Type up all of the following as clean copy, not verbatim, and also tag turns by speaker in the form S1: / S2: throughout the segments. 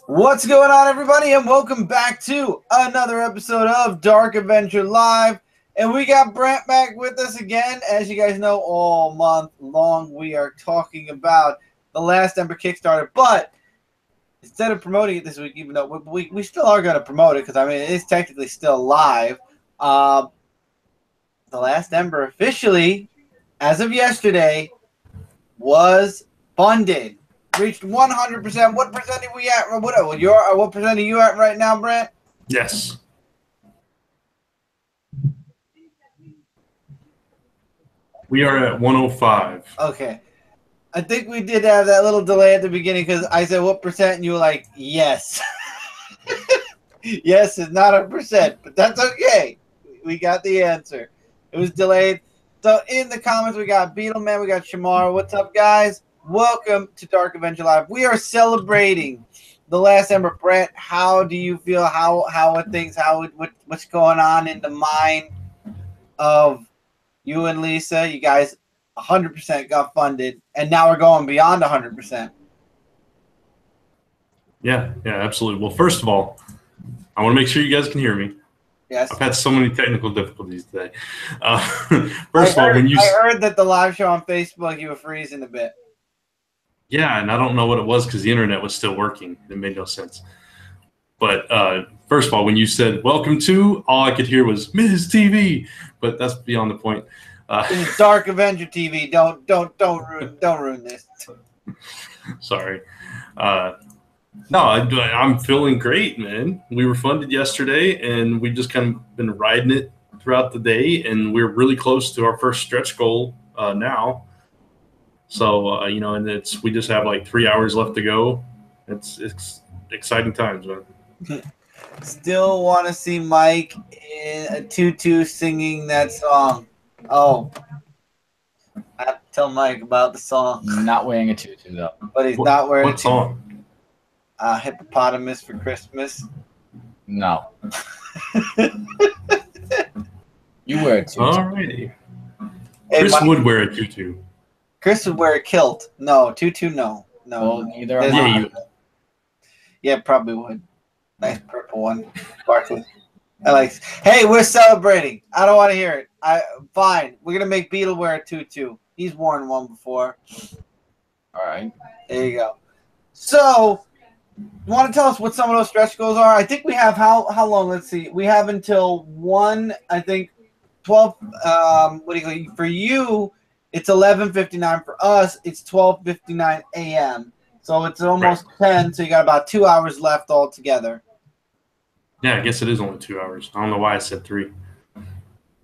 S1: What's going on, everybody, and welcome back to another episode of Dark Avenger Live. And we got Brant back with us again. As you guys know, all month long we are talking about the last Ember Kickstarter. But instead of promoting it this week, even though we still are going to promote it because, I mean, it is technically still live, the last Ember officially, as of yesterday, was funded. Reached 100%. What percent are we at? What percent are you at right now, Brant?
S2: Yes. We are at 105.
S1: Okay. I think we did have that little delay at the beginning because I said what percent, and you were like, yes. Yes is not a percent, but that's okay. We got the answer. It was delayed. So in the comments, we got Beetleman, we got Shamar. What's up, guys? Welcome to Dark Avenger Live. We are celebrating the last Ember. Brant, how do you feel? How are things? What's going on in the mind of you and Lisa? You guys 100% got funded, and now we're going beyond 100%.
S2: Yeah, absolutely. Well, first of all, I want to make sure you guys can hear me.
S1: Yes.
S2: I've had so many technical difficulties today. First of all, when you...
S1: I heard that the live show on Facebook, you were freezing a bit.
S2: Yeah, and I don't know what it was because the internet was still working. It made no sense. But first of all, when you said welcome to, all I could hear was Ms. TV. But that's beyond the point.
S1: It's Dark Avenger TV. Don't ruin this.
S2: Sorry. No, I'm feeling great, man. We were funded yesterday, and we just kind of been riding it throughout the day, and we're really close to our first stretch goal now. So, and we just have like 3 hours left to go. It's exciting times, man.
S1: Still want to see Mike in a tutu singing that song. Oh, I have to tell Mike about the song.
S3: I'm not wearing a tutu, though.
S1: But he's not wearing
S2: what song?
S1: Hippopotamus for Christmas.
S3: No. You wear a tutu.
S2: Alrighty.
S1: Hey,
S2: Chris
S1: Mike,
S2: would wear a tutu.
S1: Chris would wear a kilt. No, tutu, no.
S3: Well, neither
S1: There's-
S3: am I.
S1: Yeah, probably would. Nice purple one. Sparkly. Hey, we're celebrating. I don't want to hear it. Fine. We're going to make Beetle wear a tutu. He's worn one before.
S3: All right.
S1: There you go. So, you want to tell us what some of those stretch goals are? I think we have how long? Let's see. We have until 1, I think, 12. For you, it's 11:59. For us, it's 12:59 a.m. So it's almost 10. So you got about 2 hours left altogether.
S2: Yeah, I guess it is only 2 hours. I don't know why I said 3.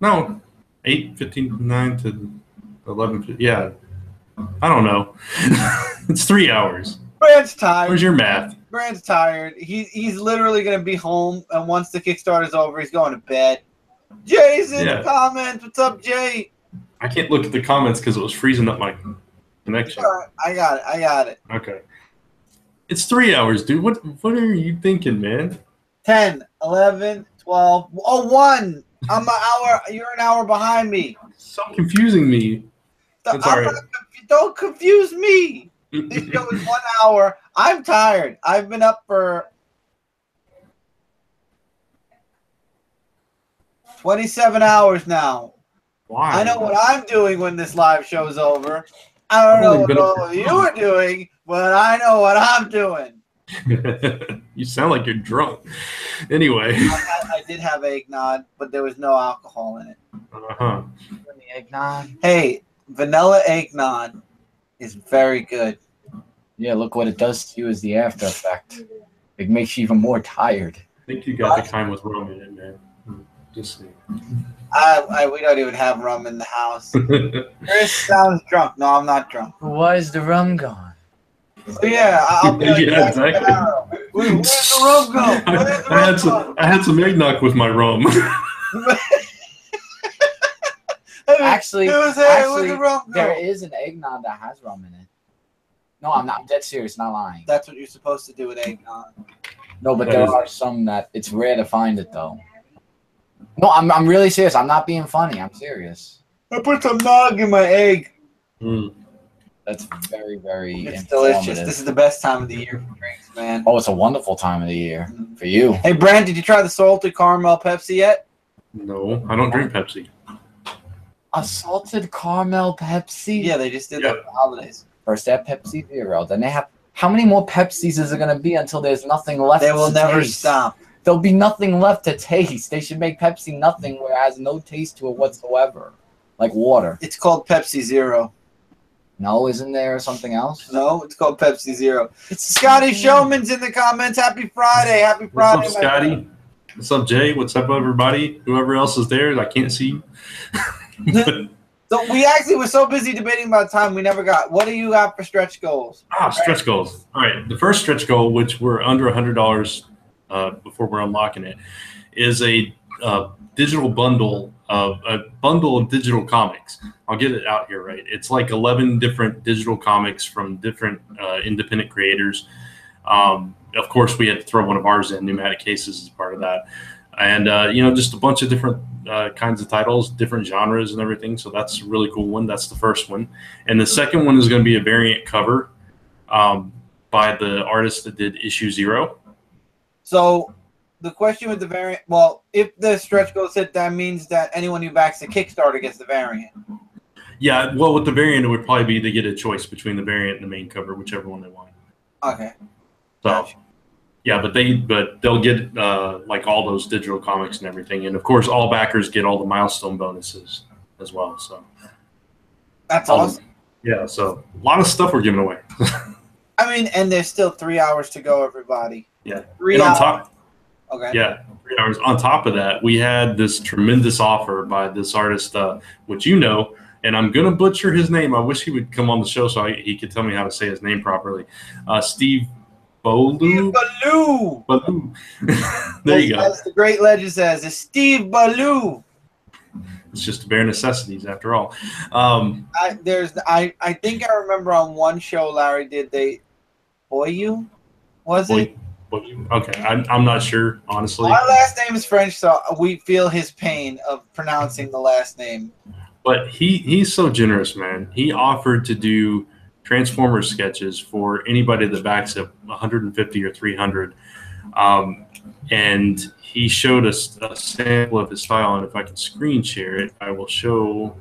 S2: No, 8:59 to 11. Yeah, I don't know. It's 3 hours.
S1: Brant's tired.
S2: Where's your math?
S1: Brant's tired. He's literally going to be home, and once the Kickstarter's over, he's going to bed. Jay's in the comments. What's up, Jay?
S2: I can't look at the comments because it was freezing up my connection.
S1: All right, I got it.
S2: Okay. It's 3 hours, dude. What are you thinking, man?
S1: 10, 11, 12. Oh, 1. I'm an hour. You're an hour behind me.
S2: So confusing me. It's all right.
S1: Don't confuse me. This show is 1 hour. I'm tired. I've been up for 27 hours now.
S2: Why?
S1: I know what I'm doing when this live show is over. I don't know what all of you are doing, but I know what I'm doing.
S2: You sound like you're drunk. Anyway.
S1: I did have eggnog, but there was no alcohol in it.
S2: Uh-huh.
S3: Eggnog.
S1: Hey, vanilla eggnog is very good.
S3: Yeah, look what it does to you as the after effect. It makes you even more tired.
S2: I think you got the kind with rum in it, man. Just saying.
S1: We don't even have rum in the house. Chris sounds drunk. No, I'm not drunk.
S3: Why is the rum gone?
S1: So yeah, I'll be like,
S2: Yeah, exactly.
S1: Where's the rum go?
S2: I had some eggnog with my rum.
S3: Actually,
S1: the
S3: there is an eggnog that has rum in it. No, I'm dead serious, not lying.
S1: That's what you're supposed to do with eggnog.
S3: No, but there are some that it's rare to find it though. No, I'm really serious. I'm not being funny. I'm serious.
S1: I put some nog in my egg.
S3: That's That's very, very
S1: It's
S3: informative.
S1: delicious. This is the best time of the year for drinks, man.
S3: Oh, it's a wonderful time of the year for you.
S1: Hey, Brant, did you try the salted caramel Pepsi yet?
S2: No, I don't drink Pepsi.
S3: A salted caramel Pepsi?
S1: Yeah, they just did that for the holidays.
S3: First they have Pepsi Zero, then they have... How many more Pepsis is it going to be until there's nothing left
S1: They will
S3: to
S1: never
S3: taste?
S1: stop.
S3: There'll be nothing left to taste. They should make Pepsi nothing where it has no taste to it whatsoever. Like water.
S1: It's called Pepsi Zero.
S3: No, isn't there something else?
S1: No, it's called Pepsi Zero.
S3: It's
S1: Scotty Showman's in the comments. Happy Friday. Happy Friday.
S2: What's up, Scotty? What's up, Jay? What's up, everybody? Whoever else is there, I can't see.
S1: So we actually were so busy debating about time, we never got. What do you got for stretch goals?
S2: Stretch goals. All right. The first stretch goal, which we're under $100 before we're unlocking it, is a digital bundle of digital comics. I'll get it out here right. It's like 11 different digital comics from different independent creators. Of course, we had to throw one of ours in. Pneumatic Cases is part of that. And, just a bunch of different kinds of titles, different genres and everything. So that's a really cool one. That's the first one. And the second one is going to be a variant cover by the artist that did issue 0.
S1: So the question with the variant, well, if the stretch goes hit, that means that anyone who backs the Kickstarter gets the variant.
S2: Yeah, well, with the variant, it would probably be to get a choice between the variant and the main cover, whichever one they want.
S1: Okay.
S2: So,
S1: Gotcha.
S2: yeah, but they'll get like all those digital comics and everything, and of course, all backers get all the milestone bonuses as well. So
S1: That's awesome.
S2: Yeah, so a lot of stuff we're giving away.
S1: I mean, and there's still 3 hours to go, everybody.
S2: Yeah.
S1: 3 hours. Okay.
S2: Yeah, 3 hours. On top of that, we had this tremendous offer by this artist, which and I'm going to butcher his name. I wish he would come on the show so he could tell me how to say his name properly. Steve Ballou. Ballou. There you go.
S1: As the great legend says, it's Steve Ballou.
S2: It's just bare necessities after all.
S1: I think I remember on one show Larry did Boyu? Was it?
S2: Okay, I'm not sure, honestly.
S1: Our last name is French, so we feel his pain of pronouncing the last name.
S2: But he's so generous, man. He offered to do Transformers sketches for anybody that backs at 150 or 300. And he showed us a sample of his style, and if I can screen share it, I will show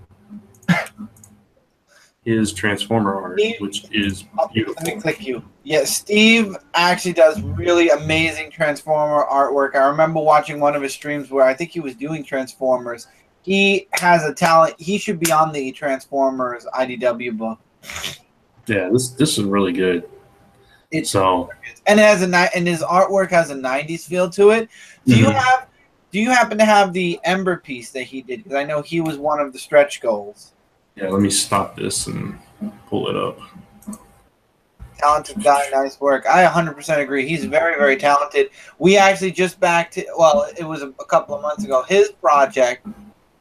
S2: his Transformer art, which is beautiful.
S1: Let me click you. Yeah, Steve actually does really amazing Transformer artwork. I remember watching one of his streams where I think he was doing Transformers. He has a talent. He should be on the Transformers IDW book.
S2: Yeah, this is really good.
S1: And it has and his artwork has a 90s feel to it. Do you happen to have the Ember piece that he did? Because I know he was one of the stretch goals.
S2: Yeah, let me stop this and pull it up.
S1: Talented guy, nice work. I 100% agree. He's very, very talented. We actually just backed it. Well, it was a couple of months ago. His project,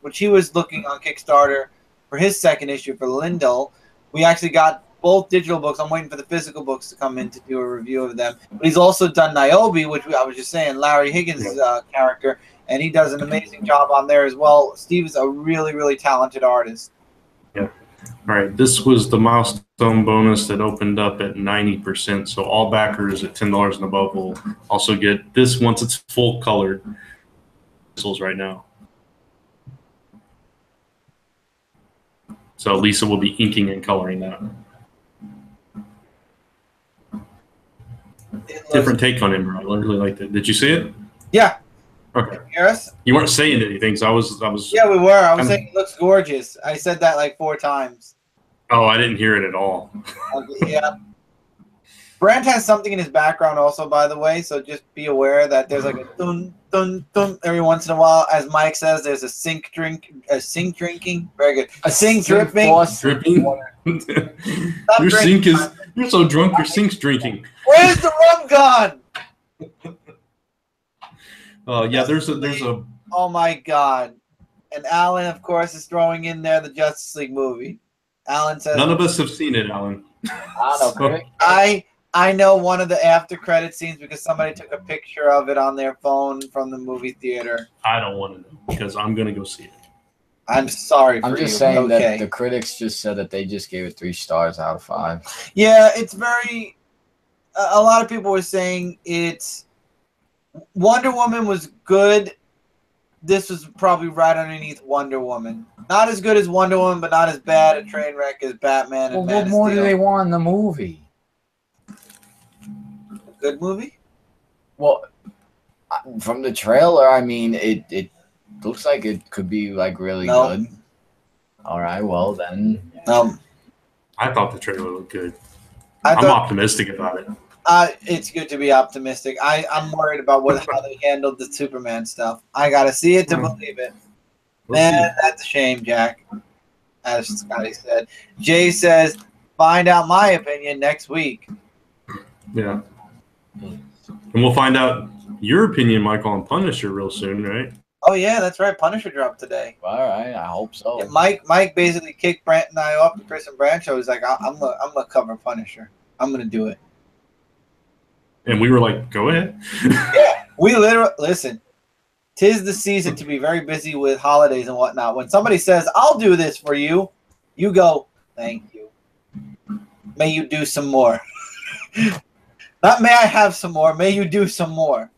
S1: which he was looking on Kickstarter for his second issue for Lindell, we actually got both digital books. I'm waiting for the physical books to come in to do a review of them. But he's also done Niobe, which I was just saying, Larry Higgins' character, and he does an amazing job on there as well. Steve is a really, really talented artist.
S2: Yeah. All right. This was the milestone bonus that opened up at 90%. So all backers at $10 and above will also get this once it's full colored. Right now. So Lisa will be inking and coloring that. Different take on Ember. I really liked it. Did you see it?
S1: Yeah.
S2: Okay.
S1: Can you hear us?
S2: You weren't saying anything, so I was.
S1: Yeah, we were. I was saying it looks gorgeous. I said that like 4 times.
S2: Oh, I didn't hear it at all.
S1: Okay, yeah. Brant has something in his background also, by the way, so just be aware that there's like a dun dun dun every once in a while. As Mike says, there's a sink drinking. Very good. A sink dripping.
S2: Dripping. Your sink is. You're so drunk. Your sink's drinking.
S1: Where's the rum gone?
S2: Yeah, there's a.
S1: Oh my God! And Alan, of course, is throwing in there the Justice League movie. Alan says.
S2: None of us have seen it, Alan.
S1: I know one of the after credit scenes because somebody took a picture of it on their phone from the movie theater.
S2: I don't want to know because I'm gonna go see it.
S1: I'm sorry for you.
S3: I'm just saying
S1: okay.
S3: that the critics just said that they just gave it 3 stars out of 5.
S1: Yeah, it's very. A lot of people were saying it's. Wonder Woman was good. This was probably right underneath Wonder Woman. Not as good as Wonder Woman, but not as bad a train wreck as Batman and
S3: Well,
S1: Man
S3: what
S1: of
S3: more do
S1: Steel.
S3: they want in the movie?
S1: A good movie?
S3: Well, from the trailer, I mean, it looks like it could be like really good. All right, well then.
S2: I thought the trailer looked good.
S1: I'm
S2: optimistic about it.
S1: It's good to be optimistic. I'm worried about how they handled the Superman stuff. I gotta see it to believe it. Man, that's a shame, Jack. As Scotty said. Jay says, find out my opinion next week.
S2: Yeah. And we'll find out your opinion, Michael, on Punisher real soon, right?
S1: Oh yeah, that's right. Punisher dropped today.
S3: All right, I hope so.
S1: Yeah, Mike basically kicked Brant and I off the Chris and Brant show. He's like, I'm gonna cover Punisher. I'm gonna do it.
S2: And we were like, go ahead.
S1: Yeah, we literally listen. 'Tis the season to be very busy with holidays and whatnot. When somebody says, I'll do this for you, you go, thank you. May you do some more. Not may I have some more. May you do some more.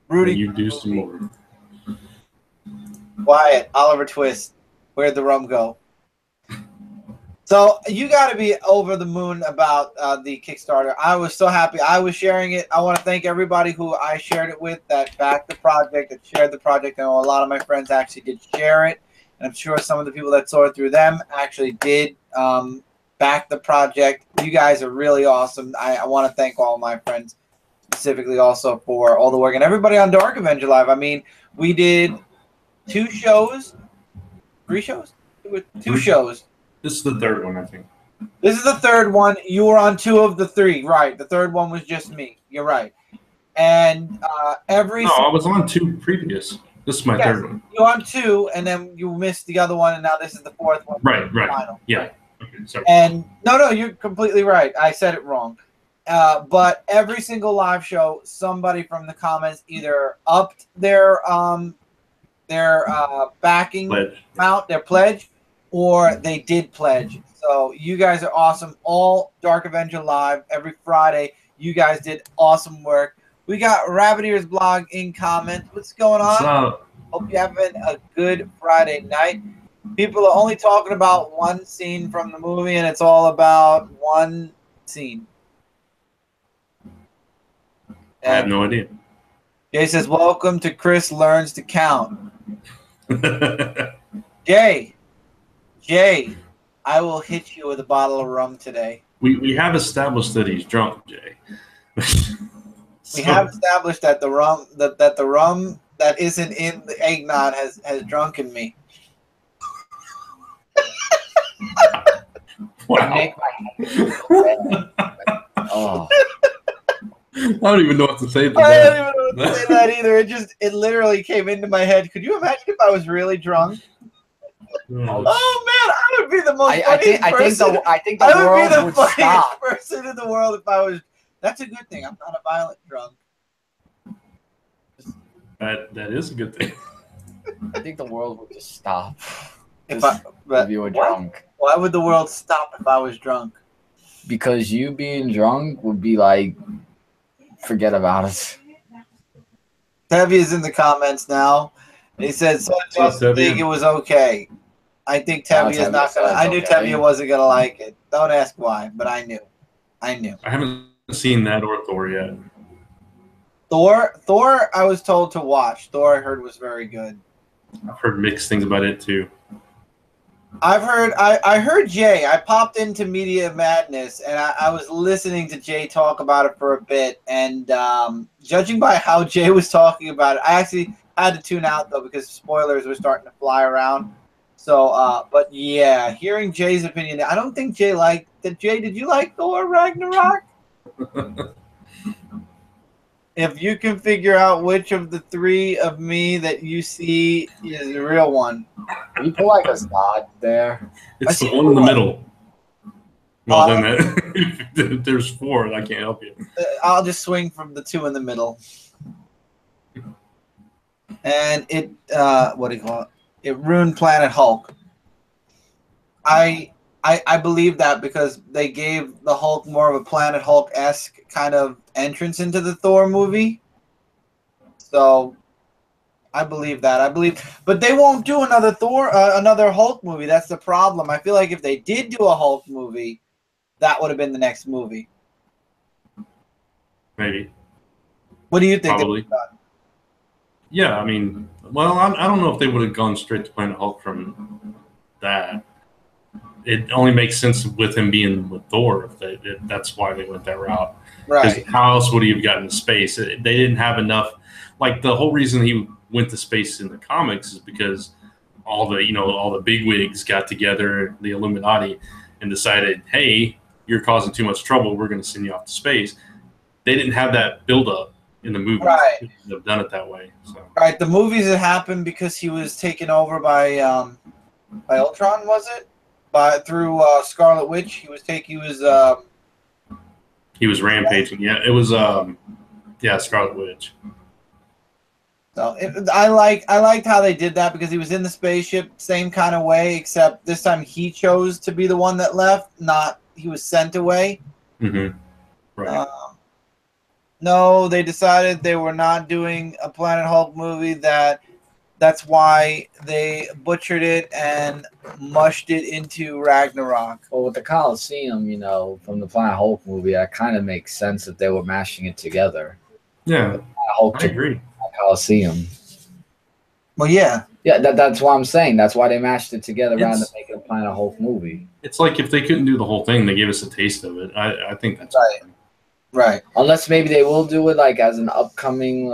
S1: Rudy,
S2: May you do some more.
S1: Wyatt, Oliver Twist. Where'd the rum go? So you got to be over the moon about the Kickstarter. I was so happy. I was sharing it. I want to thank everybody who I shared it with that backed the project, that shared the project. I know a lot of my friends actually did share it. And I'm sure some of the people that saw it through them actually did back the project. You guys are really awesome. I want to thank all my friends specifically also for all the work. And everybody on Dark Avenger Live. I mean, we did 2 shows. 3 shows? 2 shows.
S2: This is the 3rd one, I think.
S1: This is the 3rd one. You were on 2 of the 3, right? The 3rd one was just me. You're right. And
S2: I was on 2 previous. This is my 3rd one.
S1: You're on 2, and then you missed the other one, and now this is the 4th one.
S2: Right.
S1: Final.
S2: Yeah.
S1: Right.
S2: Okay, sorry.
S1: And no, you're completely right. I said it wrong. But every single live show, somebody from the comments either upped their backing amount, their pledge, or they did pledge. So you guys are awesome. All Dark Avenger Live every Friday. You guys did awesome work. We got Rabbit Ears Blog in comments. What's going on?
S2: What's up?
S1: Hope you're having a good Friday night. People are only talking about one scene from the movie, and it's all about one scene.
S2: I have no idea.
S1: Jay says, welcome to Chris Learns to Count. Jay, I will hit you with a bottle of rum today.
S2: We have established that he's drunk, Jay.
S1: We have established that the rum that isn't in the eggnog has drunken me.
S2: Wow.
S3: Oh.
S2: I don't even know what to say to
S1: I
S2: that.
S1: don't even know what to say that either. It literally came into my head. Could you imagine if I was really drunk? Oh man, I would be the most funniest person.
S3: I think the world would stop.
S1: Person in the world if I was. That's a good thing. I'm not a violent drunk.
S2: That is a good thing.
S3: I think the world would just stop.
S1: If
S3: you were drunk.
S1: Why would the world stop if I was drunk?
S3: Because you being drunk would be like, forget about it.
S1: Tevye is in the comments now. He said, so Justin think it was okay. I think Tevye is not going to. I knew Tevye wasn't going to like it. Don't ask why, but I knew.
S2: I haven't seen that or Thor yet.
S1: Thor, I was told to watch. Thor, I heard, was very good.
S2: I've heard mixed things about it too.
S1: I heard Jay. I popped into Media Madness, and I was listening to Jay talk about it for a bit. And judging by how Jay was talking about it, I actually had to tune out, though, because spoilers were starting to fly around. So, but yeah, hearing Jay's opinion, I don't think Jay liked it. Jay, did you like Thor Ragnarok? If you can figure out which of the 3 of me that you see is the real one.
S3: You put like a Zod there.
S2: It's the one in the middle. Well, then there's 4. I can't help you.
S1: I'll just swing from the 2 in the middle. And it, what do you call it? It ruined Planet Hulk. I believe that because they gave the Hulk more of a Planet Hulk-esque kind of entrance into the Thor movie. So I believe that. But they won't do another another Hulk movie. That's the problem. I feel like if they did do a Hulk movie, that would have been the next movie.
S2: Maybe.
S1: What do you think?
S2: Probably. Yeah, I mean, well, I don't know if they would have gone straight to Planet Hulk from that. It only makes sense with him being with Thor. That's why they went that route.
S1: Right.
S2: Because how else would he have gotten to space? They didn't have enough. Like, the whole reason he went to space in the comics is because all the bigwigs got together, the Illuminati, and decided, hey, you're causing too much trouble. We're going to send you off to space. They didn't have that buildup in the movies.
S1: Right.
S2: They've done it that way. So.
S1: Right. The movies it happened because he was taken over by Ultron, was it? Through Scarlet Witch. He was
S2: rampaging. Yeah, it was Scarlet Witch.
S1: So I liked how they did that because he was in the spaceship, same kind of way, except this time he chose to be the one that left, not he was sent away.
S2: Mm-hmm. Right.
S1: No, they decided they were not doing a Planet Hulk movie. That's why they butchered it and mushed it into Ragnarok.
S3: Well, with the Coliseum, from the Planet Hulk movie, that kind of makes sense if they were mashing it together.
S2: Yeah,
S3: Hulk
S2: I agree.
S3: Coliseum.
S1: Well, yeah.
S3: Yeah, that's what I'm saying. That's why they mashed it together rather than making a Planet Hulk movie.
S2: It's like if they couldn't do the whole thing, they gave us a taste of it. I think that's
S1: right. Right.
S3: Unless maybe they will do it like as an upcoming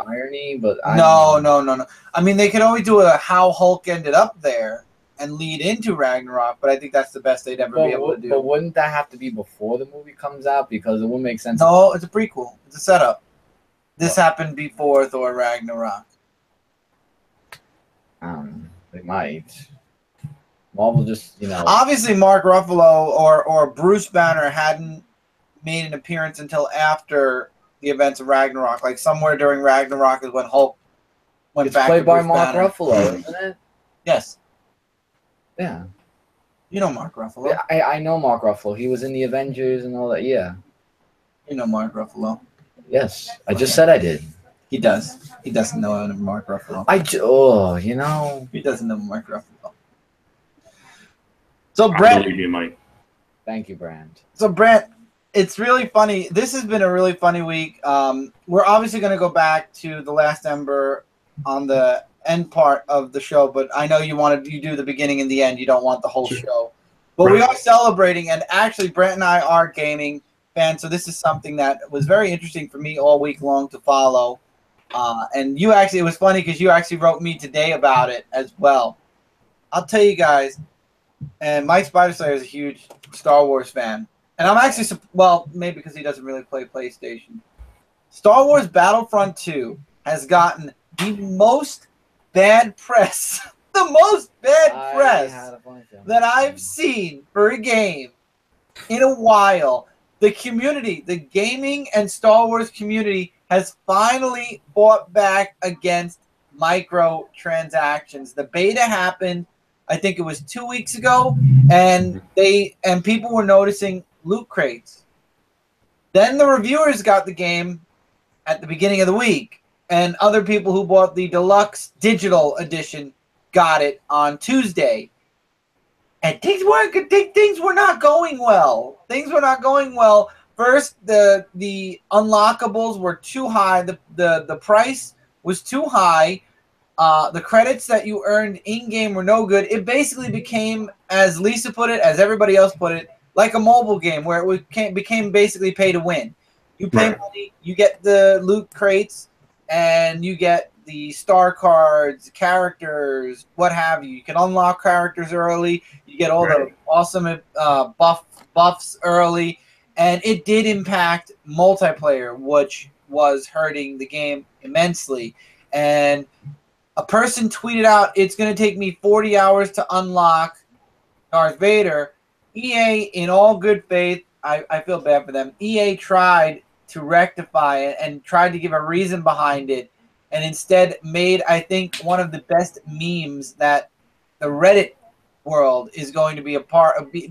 S3: irony, but
S1: no. I mean, they could only do how Hulk ended up there and lead into Ragnarok, but I think that's the best they'd ever be able to do.
S3: But wouldn't that have to be before the movie comes out? Because it wouldn't make sense.
S1: No, it's a prequel. It's a setup. This happened before Thor Ragnarok.
S3: They might. Marvel just,
S1: Obviously, Mark Ruffalo or Bruce Banner hadn't made an appearance until after the events of Ragnarok. Like somewhere during Ragnarok is when Hulk went back to Bruce
S3: Banner. It's played by Mark
S1: Banner.
S3: Ruffalo, isn't it?
S1: Yes.
S3: Yeah.
S1: You know Mark Ruffalo.
S3: Yeah, I know Mark Ruffalo. He was in the Avengers and all that. Yeah.
S1: You know Mark Ruffalo.
S3: Yes. I just said I did.
S1: He does. He doesn't know Mark Ruffalo.
S3: He
S1: doesn't know Mark Ruffalo. So, Brant.
S2: I believe you, Mike.
S3: Thank you, Brant.
S1: So, Brant, it's really funny. This has been a really funny week. We're obviously going to go back to The Last Ember on the end part of the show, but I know you do the beginning and the end. You don't want the whole show. But we are celebrating, and actually, Brant and I are gaming fans, so this is something that was very interesting for me all week long to follow. And it was funny because you actually wrote me today about it as well. I'll tell you guys, and Mike Spiderslayer is a huge Star Wars fan. And I'm actually, maybe because he doesn't really play PlayStation. Star Wars Battlefront 2 has gotten the most bad press, that I've seen for a game in a while. The community, the gaming and Star Wars community has finally fought back against microtransactions. The beta happened, I think it was 2 weeks ago, and people were noticing loot crates. Then the reviewers got the game at the beginning of the week, and other people who bought the deluxe digital edition got it on Tuesday. And things were not going well. First, the unlockables were too high. The price was too high. The credits that you earned in-game were no good. It basically became, as Lisa put it, as everybody else put it, like a mobile game where it became basically pay to win. You pay money, you get the loot crates, and you get the star cards, characters, what have you. You can unlock characters early. You get all the awesome buffs early. And it did impact multiplayer, which was hurting the game immensely. And a person tweeted out, it's going to take me 40 hours to unlock Darth Vader. EA, in all good faith, I feel bad for them. EA tried to rectify it and tried to give a reason behind it. and instead made, I think, one of the best memes that the Reddit world is going to be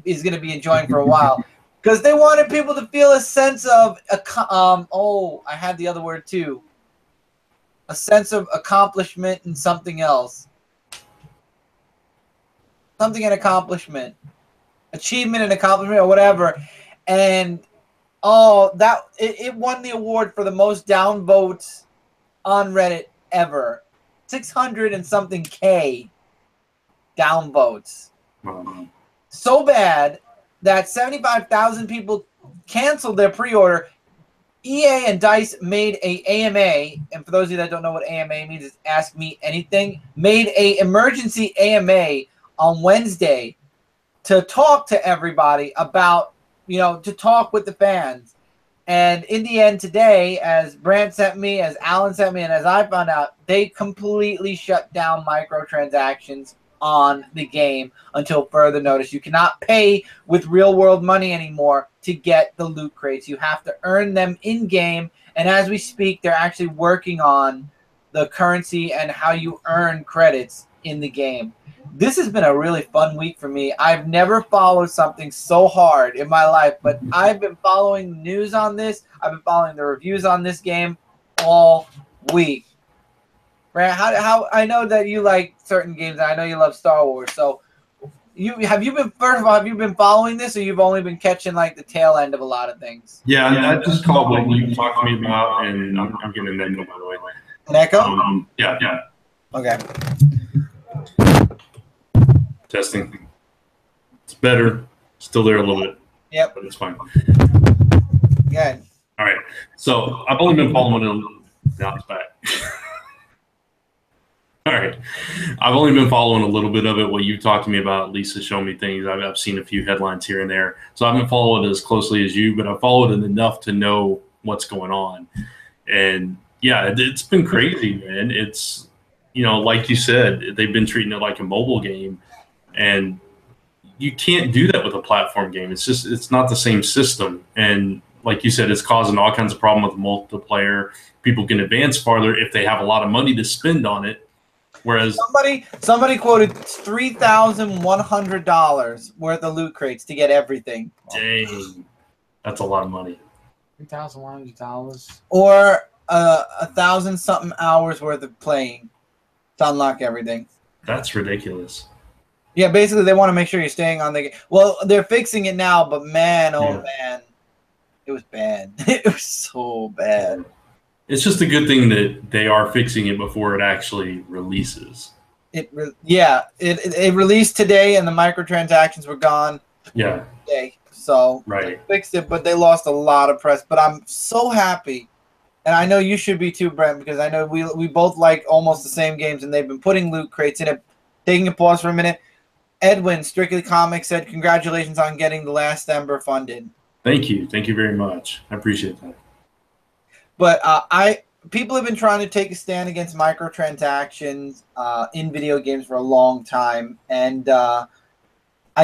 S1: is going to be enjoying for a while, because they wanted people to feel a sense of I had the other word too, a sense of accomplishment and something else, something and accomplishment, achievement and accomplishment or whatever, and it won the award for the most downvotes on Reddit ever, 600 and something K downvotes. So bad that 75,000 people canceled their pre-order. EA and DICE made a AMA, and for those of you that don't know what AMA means, it's Ask Me Anything, made a emergency AMA on Wednesday to talk to everybody about, to talk with the fans. And in the end today, as Brant sent me, as Alan sent me, and as I found out, they completely shut down microtransactions on the game until further notice. You cannot pay with real-world money anymore to get the loot crates. You have to earn them in-game, and as we speak, they're actually working on the currency and how you earn credits in the game. This has been a really fun week for me. I've never followed something so hard in my life, but I've been following news on this. I've been following the reviews on this game all week. Brant, how I know that you like certain games, and I know you love Star Wars. So, have you been following this, or you've only been catching like the tail end of a lot of things?
S2: Yeah, I just called what you talked to me about, and I'm getting an echo, by the way.
S1: An echo?
S2: Yeah.
S1: Okay.
S2: Testing. It's better. Still there a little bit.
S1: Yep.
S2: But it's fine.
S1: Good.
S2: All right. So I've only been following it. Now it's back. All right. I've only been following a little bit of it. What you talked to me about, Lisa showed me things. I've seen a few headlines here and there. So I haven't followed it as closely as you, but I've followed it enough to know what's going on. And yeah, it's been crazy, man. It's, like you said, they've been treating it like a mobile game. And you can't do that with a platform game. It's not the same system. And like you said, it's causing all kinds of problems with multiplayer. People can advance farther if they have a lot of money to spend on it. Whereas
S1: somebody quoted $3,100 worth of loot crates to get everything.
S2: Dang, that's a lot of money.
S3: $3,100,
S1: or 1,000 something hours worth of playing to unlock everything.
S2: That's ridiculous.
S1: Yeah, basically they want to make sure you're staying on the game. Well, they're fixing it now, but man, man, it was bad. It was so bad.
S2: It's just a good thing that they are fixing it before it actually releases.
S1: It released today, and the microtransactions were gone.
S2: Yeah.
S1: Today, so
S2: right.
S1: They fixed it, but they lost a lot of press. But I'm so happy, and I know you should be too, Brent, because I know we both like almost the same games, and they've been putting loot crates in it. Taking a pause for a minute. Edwin, Strictly Comics, said, congratulations on getting The Last Ember funded.
S2: Thank you. Thank you very much. I appreciate that.
S1: But people have been trying to take a stand against microtransactions in video games for a long time. And I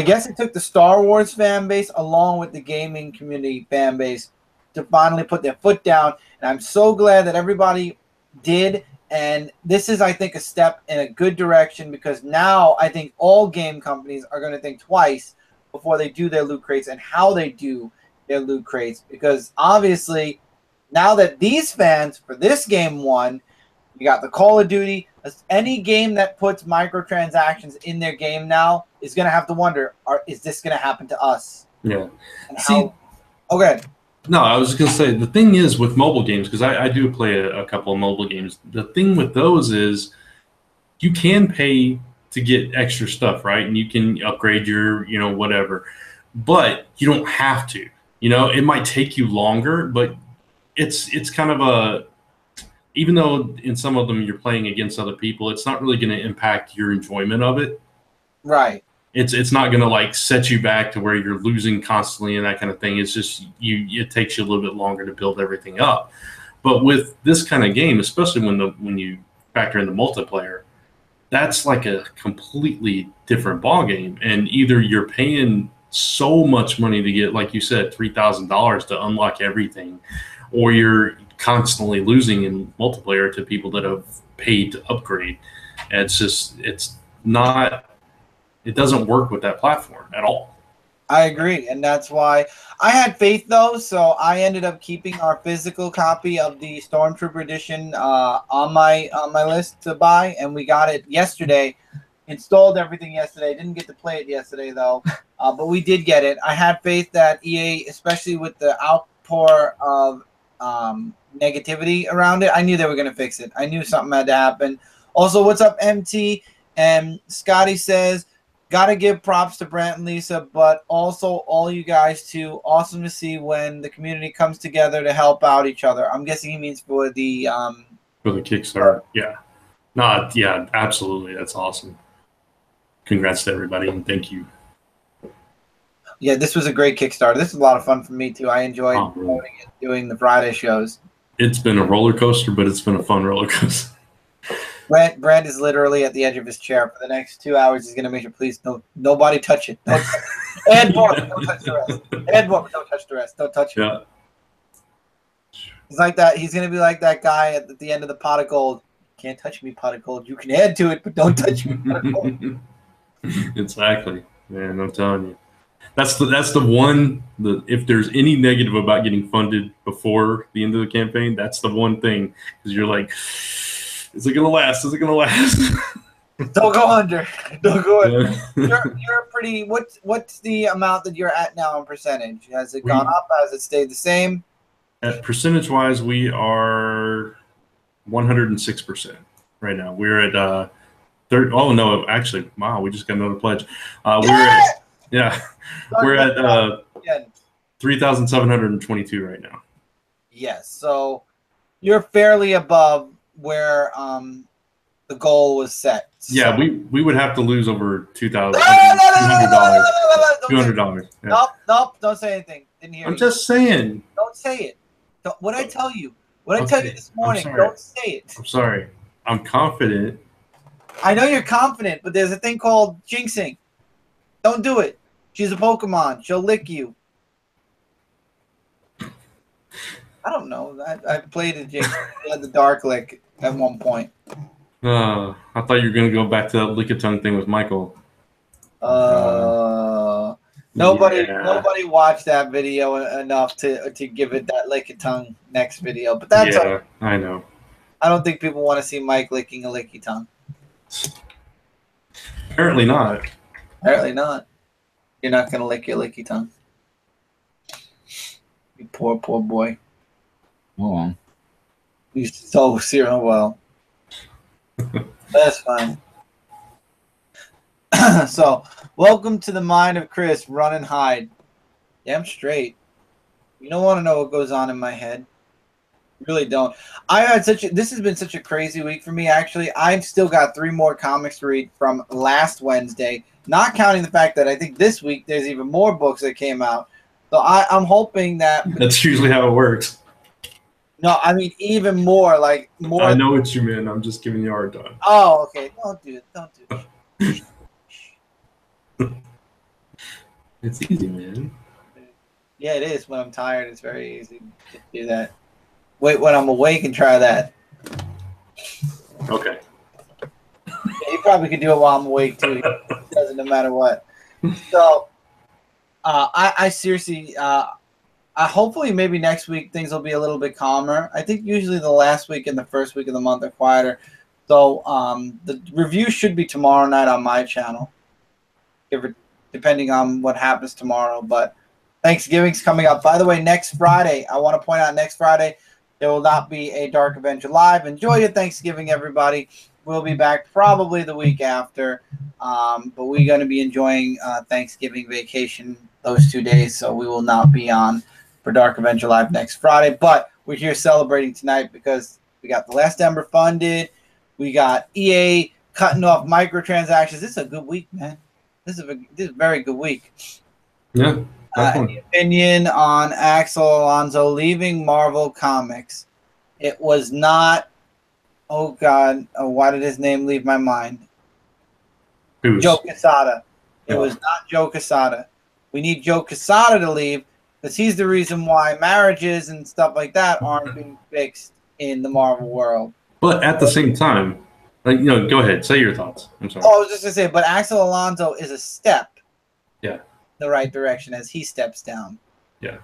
S1: guess it took the Star Wars fan base along with the gaming community fan base to finally put their foot down. And I'm so glad that everybody did. And this is, I think, a step in a good direction, because now I think all game companies are going to think twice before they do their loot crates and how they do their loot crates. Because obviously, now that these fans for this game won, you got the Call of Duty. Any game that puts microtransactions in their game now is going to have to wonder, is this going to happen to us?
S2: Yeah.
S1: Okay.
S2: No, I was going to say, the thing is with mobile games, because I do play a couple of mobile games, the thing with those is you can pay to get extra stuff, right? And you can upgrade your, whatever. But you don't have to. It might take you longer, but it's kind of even though in some of them you're playing against other people, it's not really going to impact your enjoyment of it.
S1: Right.
S2: It's not going to like set you back to where you're losing constantly and that kind of thing. It's just it takes you a little bit longer to build everything up. But with this kind of game, especially when you factor in the multiplayer, that's like a completely different ball game. And either you're paying so much money to get, like you said, $3,000 to unlock everything, or you're constantly losing in multiplayer to people that have paid to upgrade. And it's not, it doesn't work with that platform at all.
S1: I agree, and that's why I had faith though. So I ended up keeping our physical copy of the Stormtrooper edition on my list to buy, and we got it yesterday. Installed everything yesterday. Didn't get to play it yesterday though, but we did get it. I had faith that EA, especially with the outpour of negativity around it, I knew they were going to fix it. I knew something had to happen. Also, what's up, MT? And Scotty says, gotta give props to Brant and Lisa, but also all you guys too. Awesome to see when the community comes together to help out each other. I'm guessing he means for the
S2: Kickstarter. Yeah. No, yeah, absolutely. That's awesome. Congrats to everybody, and thank you.
S1: Yeah, this was a great Kickstarter. This is a lot of fun for me too. I enjoyed promoting it, doing the Friday shows.
S2: It's been a roller coaster, but it's been a fun roller coaster.
S1: Brant is literally at the edge of his chair for the next 2 hours. He's gonna make sure, please, nobody touch it. Don't add more, but don't touch the rest. Add more, but don't touch the rest. Don't touch it.
S2: Yeah.
S1: He's like that. He's gonna be like that guy at the end of the pot of gold. Can't touch me, pot of gold. You can add to it, but don't touch me, pot of gold.
S2: Exactly, man. I'm telling you, that's the one. If there's any negative about getting funded before the end of the campaign, that's the one thing, because you're like, is it gonna last? Is it gonna last?
S1: Don't go under. Don't go under.
S2: Yeah.
S1: You're pretty. What's the amount that you're at now in percentage? Has it gone up? Has it stayed the same?
S2: At percentage-wise, we are 106% right now. We're at oh no, actually, wow, we just got another pledge. We're at 3,722 right now.
S1: Yes, so you're fairly above where the goal was set. So.
S2: Yeah, we would have to lose over $200. $200. Yeah.
S1: Nope, don't say anything. Didn't hear you.
S2: I'm just saying.
S1: Don't say it. What I tell you? What I tell you this morning? Don't say it.
S2: I'm sorry. I'm confident.
S1: I know you're confident, but there's a thing called jinxing. Don't do it. She's a Pokemon. She'll lick you. I don't know. I played a jinx. I had the dark lick at one point.
S2: I thought you were going to go back to that lick-a-tongue thing with Michael.
S1: Nobody watched that video enough to give it that lick-a-tongue next video. But that's okay.
S2: I know.
S1: I don't think people want to see Mike licking a licky tongue.
S2: Apparently not.
S1: Apparently not. You're not going to lick your licky tongue. You poor boy.
S3: Hold on.
S1: He's so serious. Well, that's fine. So, welcome to the mind of Chris. Run and hide. Yeah, I'm straight. You don't want to know what goes on in my head. Really don't. This has been such a crazy week for me. Actually, I've still got 3 more comics to read from last Wednesday, not counting the fact that I think this week there's even more books that came out. So I'm hoping that
S2: that's usually how it works.
S1: No, I mean even more, like more.
S2: I know what you mean. I'm just giving you a hard time.
S1: Oh, okay. Don't do it. Don't do it.
S2: It's easy, man.
S1: Yeah, it is. When I'm tired, it's very easy to do that. Wait, when I'm awake and try that.
S2: Okay.
S1: Yeah, you probably could do it while I'm awake too. It doesn't no matter what. So, I seriously, hopefully maybe next week things will be a little bit calmer. I think usually the last week and the first week of the month are quieter. So, the review should be tomorrow night on my channel, depending on what happens tomorrow. But Thanksgiving's coming up. By the way, next Friday, I want to point out next Friday, there will not be a Dark Avenger Live. Enjoy your Thanksgiving, everybody. We'll be back probably the week after. But we're going to be enjoying Thanksgiving vacation those 2 days, so we will not be on for Dark Avenger Live next Friday. But we're here celebrating tonight because we got the last Ember funded. We got EA cutting off microtransactions. This is a good week, man. This is a very good week.
S2: Yeah.
S1: Any opinion on Axel Alonso leaving Marvel Comics? It was not. Oh God! Why did his name leave my mind? Joe Quesada. It was not Joe Quesada. We need Joe Quesada to leave. because he's the reason why marriages and stuff like that aren't being fixed in the Marvel world.
S2: But at the same time, like, go ahead, say your thoughts. I'm sorry.
S1: Oh, I was just gonna say, but Axel Alonso is a step,
S2: Yeah,
S1: in the right direction as he steps down.
S2: Yeah.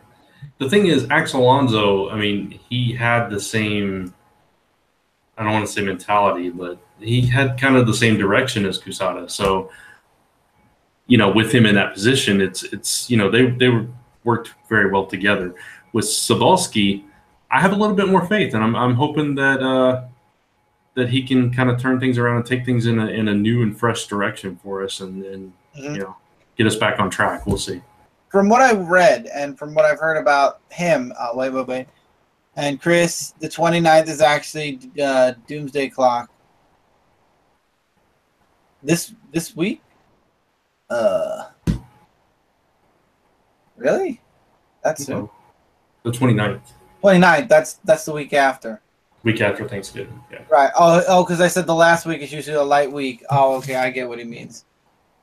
S2: The thing is, Axel Alonso, I mean, he had the same, I don't want to say mentality, but he had kind of the same direction as Kusada. So, with him in that position, it's they worked very well together. With Cebulski, I have a little bit more faith, and I'm hoping that that he can kind of turn things around and take things in a new and fresh direction for us, and get us back on track. We'll see.
S1: From what I've read and from what I've heard about him, wait. And Chris, the 29th is actually Doomsday Clock. This week? Really? That's soon.
S2: The 29th.
S1: 29th. That's the week after.
S2: Week after Thanksgiving. Yeah.
S1: Right. Oh, because I said the last week is usually a light week. Oh, okay. I get what he means.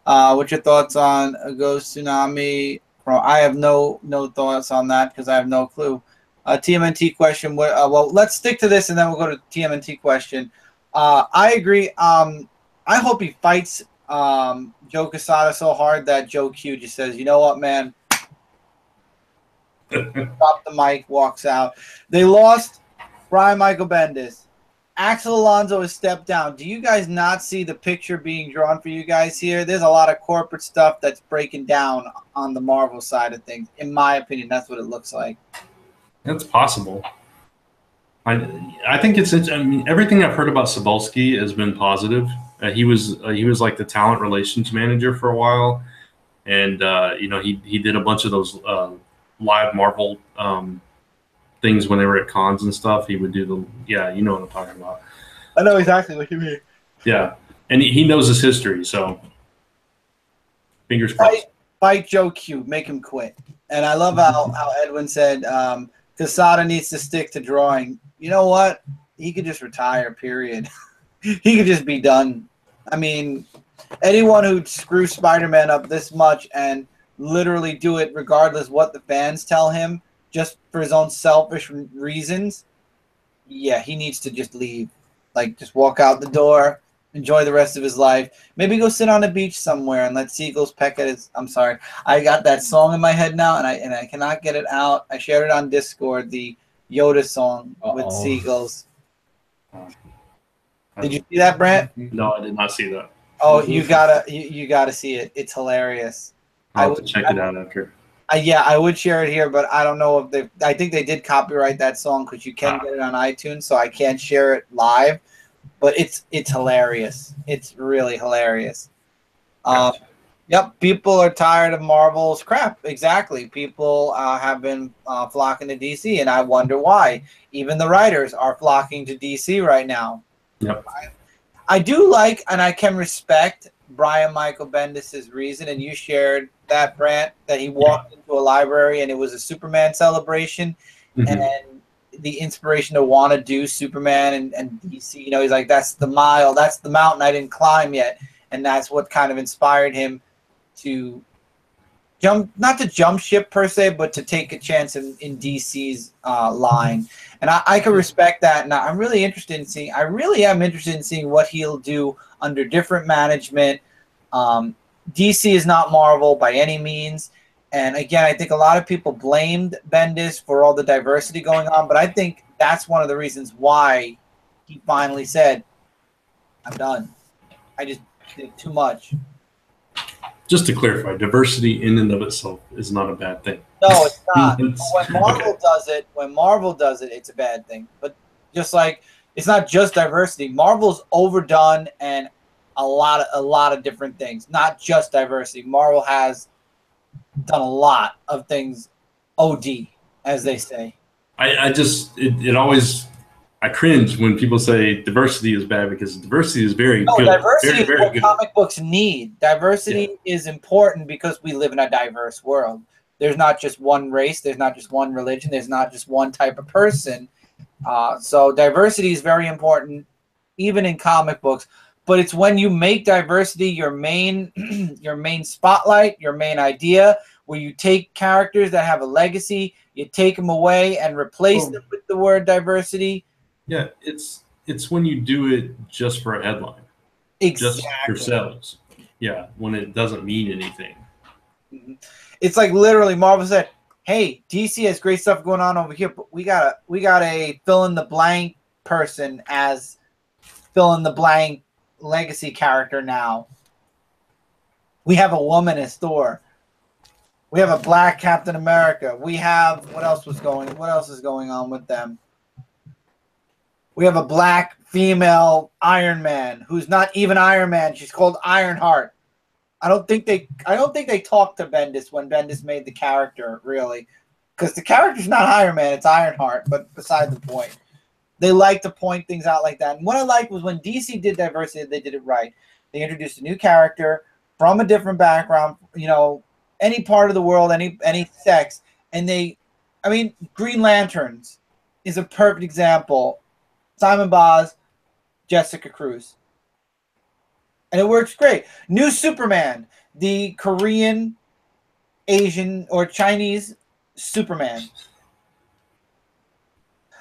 S1: What's your thoughts on a Ghost Tsunami? I have no thoughts on that because I have no clue. TMNT question. Well, let's stick to this and then we'll go to TMNT question. I agree. I hope he fights Joe Quesada so hard that Joe Q just says, you know what, man? Drop the mic, walks out. They lost Brian Michael Bendis. Axel Alonso has stepped down. Do you guys not see the picture being drawn for you guys here? There's a lot of corporate stuff that's breaking down on the Marvel side of things. In my opinion, that's what it looks like.
S2: That's possible. I think it's. I mean, everything I've heard about Cebulski has been positive. He was like the talent relations manager for a while, and he did a bunch of those live Marvel things when they were at cons and stuff. He would do you know what I'm talking about.
S1: I know exactly what you mean.
S2: Yeah, and he knows his history, so fingers crossed.
S1: Fight Joe Q, make him quit. And I love how Edwin said Quesada needs to stick to drawing. You know what? He could just retire, period. He could just be done. I mean, anyone who'd screw Spider-Man up this much and literally do it regardless what the fans tell him, just for his own selfish reasons, yeah, he needs to just leave. Like, just walk out the door, enjoy the rest of his life. Maybe go sit on a beach somewhere and let seagulls peck at his... I'm sorry. I got that song in my head now, and I cannot get it out. I shared it on Discord, the Yoda song with seagulls. Did you see that, Brant?
S2: No, I did not see that.
S1: Oh, you gotta see it. It's hilarious.
S2: I'll have to check it out after.
S1: Yeah, I would share it here, but I don't know if I think they did copyright that song because you can get it on iTunes, so I can't share it live. But it's hilarious. It's really hilarious.
S2: Gotcha.
S1: Yep, people are tired of Marvel's crap. Exactly. People have been flocking to DC, and I wonder why. Even the writers are flocking to DC right now.
S2: Yep.
S1: I do like, and I can respect Brian Michael Bendis' reason, and you shared that, Brant, that he walked into a library and it was a Superman celebration, and the inspiration to want to do Superman and DC, he's like, that's the mountain I didn't climb yet, and that's what kind of inspired him to not to jump ship per se, but to take a chance in DC's line. And I can respect that, and I'm really interested in seeing. I really am interested in seeing what he'll do under different management. DC is not Marvel by any means, and again, I think a lot of people blamed Bendis for all the diversity going on, but I think that's one of the reasons why he finally said, "I'm done. I just did too much."
S2: Just to clarify, diversity in and of itself is not a bad thing.
S1: No, it's not. When Marvel does it, it's a bad thing. But just like it's not just diversity. Marvel's overdone and a lot of different things. Not just diversity. Marvel has done a lot of things OD, as they say. I cringe when people say diversity is bad because diversity is very good. Diversity
S2: is
S1: what comic books need. Diversity is important because we live in a diverse world. There's not just one race. There's not just one religion. There's not just one type of person. So diversity is very important, even in comic books. But it's when you make diversity your main spotlight, your main idea, where you take characters that have a legacy, you take them away and replace them with the word diversity.
S2: Yeah, it's when you do it just for a headline.
S1: Exactly.
S2: Just for sales. Yeah, when it doesn't mean anything.
S1: It's like literally Marvel said, hey, DC has great stuff going on over here, but we got a fill in the blank person as fill in the blank legacy character now. We have a woman as Thor. We have a black Captain America. We have what else is going on with them? We have a black female Iron Man who's not even Iron Man. She's called Ironheart. I don't think they talked to Bendis when Bendis made the character, really. Because the character's not Iron Man, it's Ironheart, but beside the point. They like to point things out like that. And what I liked was when DC did diversity, they did it right. They introduced a new character from a different background, you know, any part of the world, any sex. And Green Lanterns is a perfect example. Simon Baz, Jessica Cruz. And it works great. New Superman, the Korean, Asian, or Chinese Superman.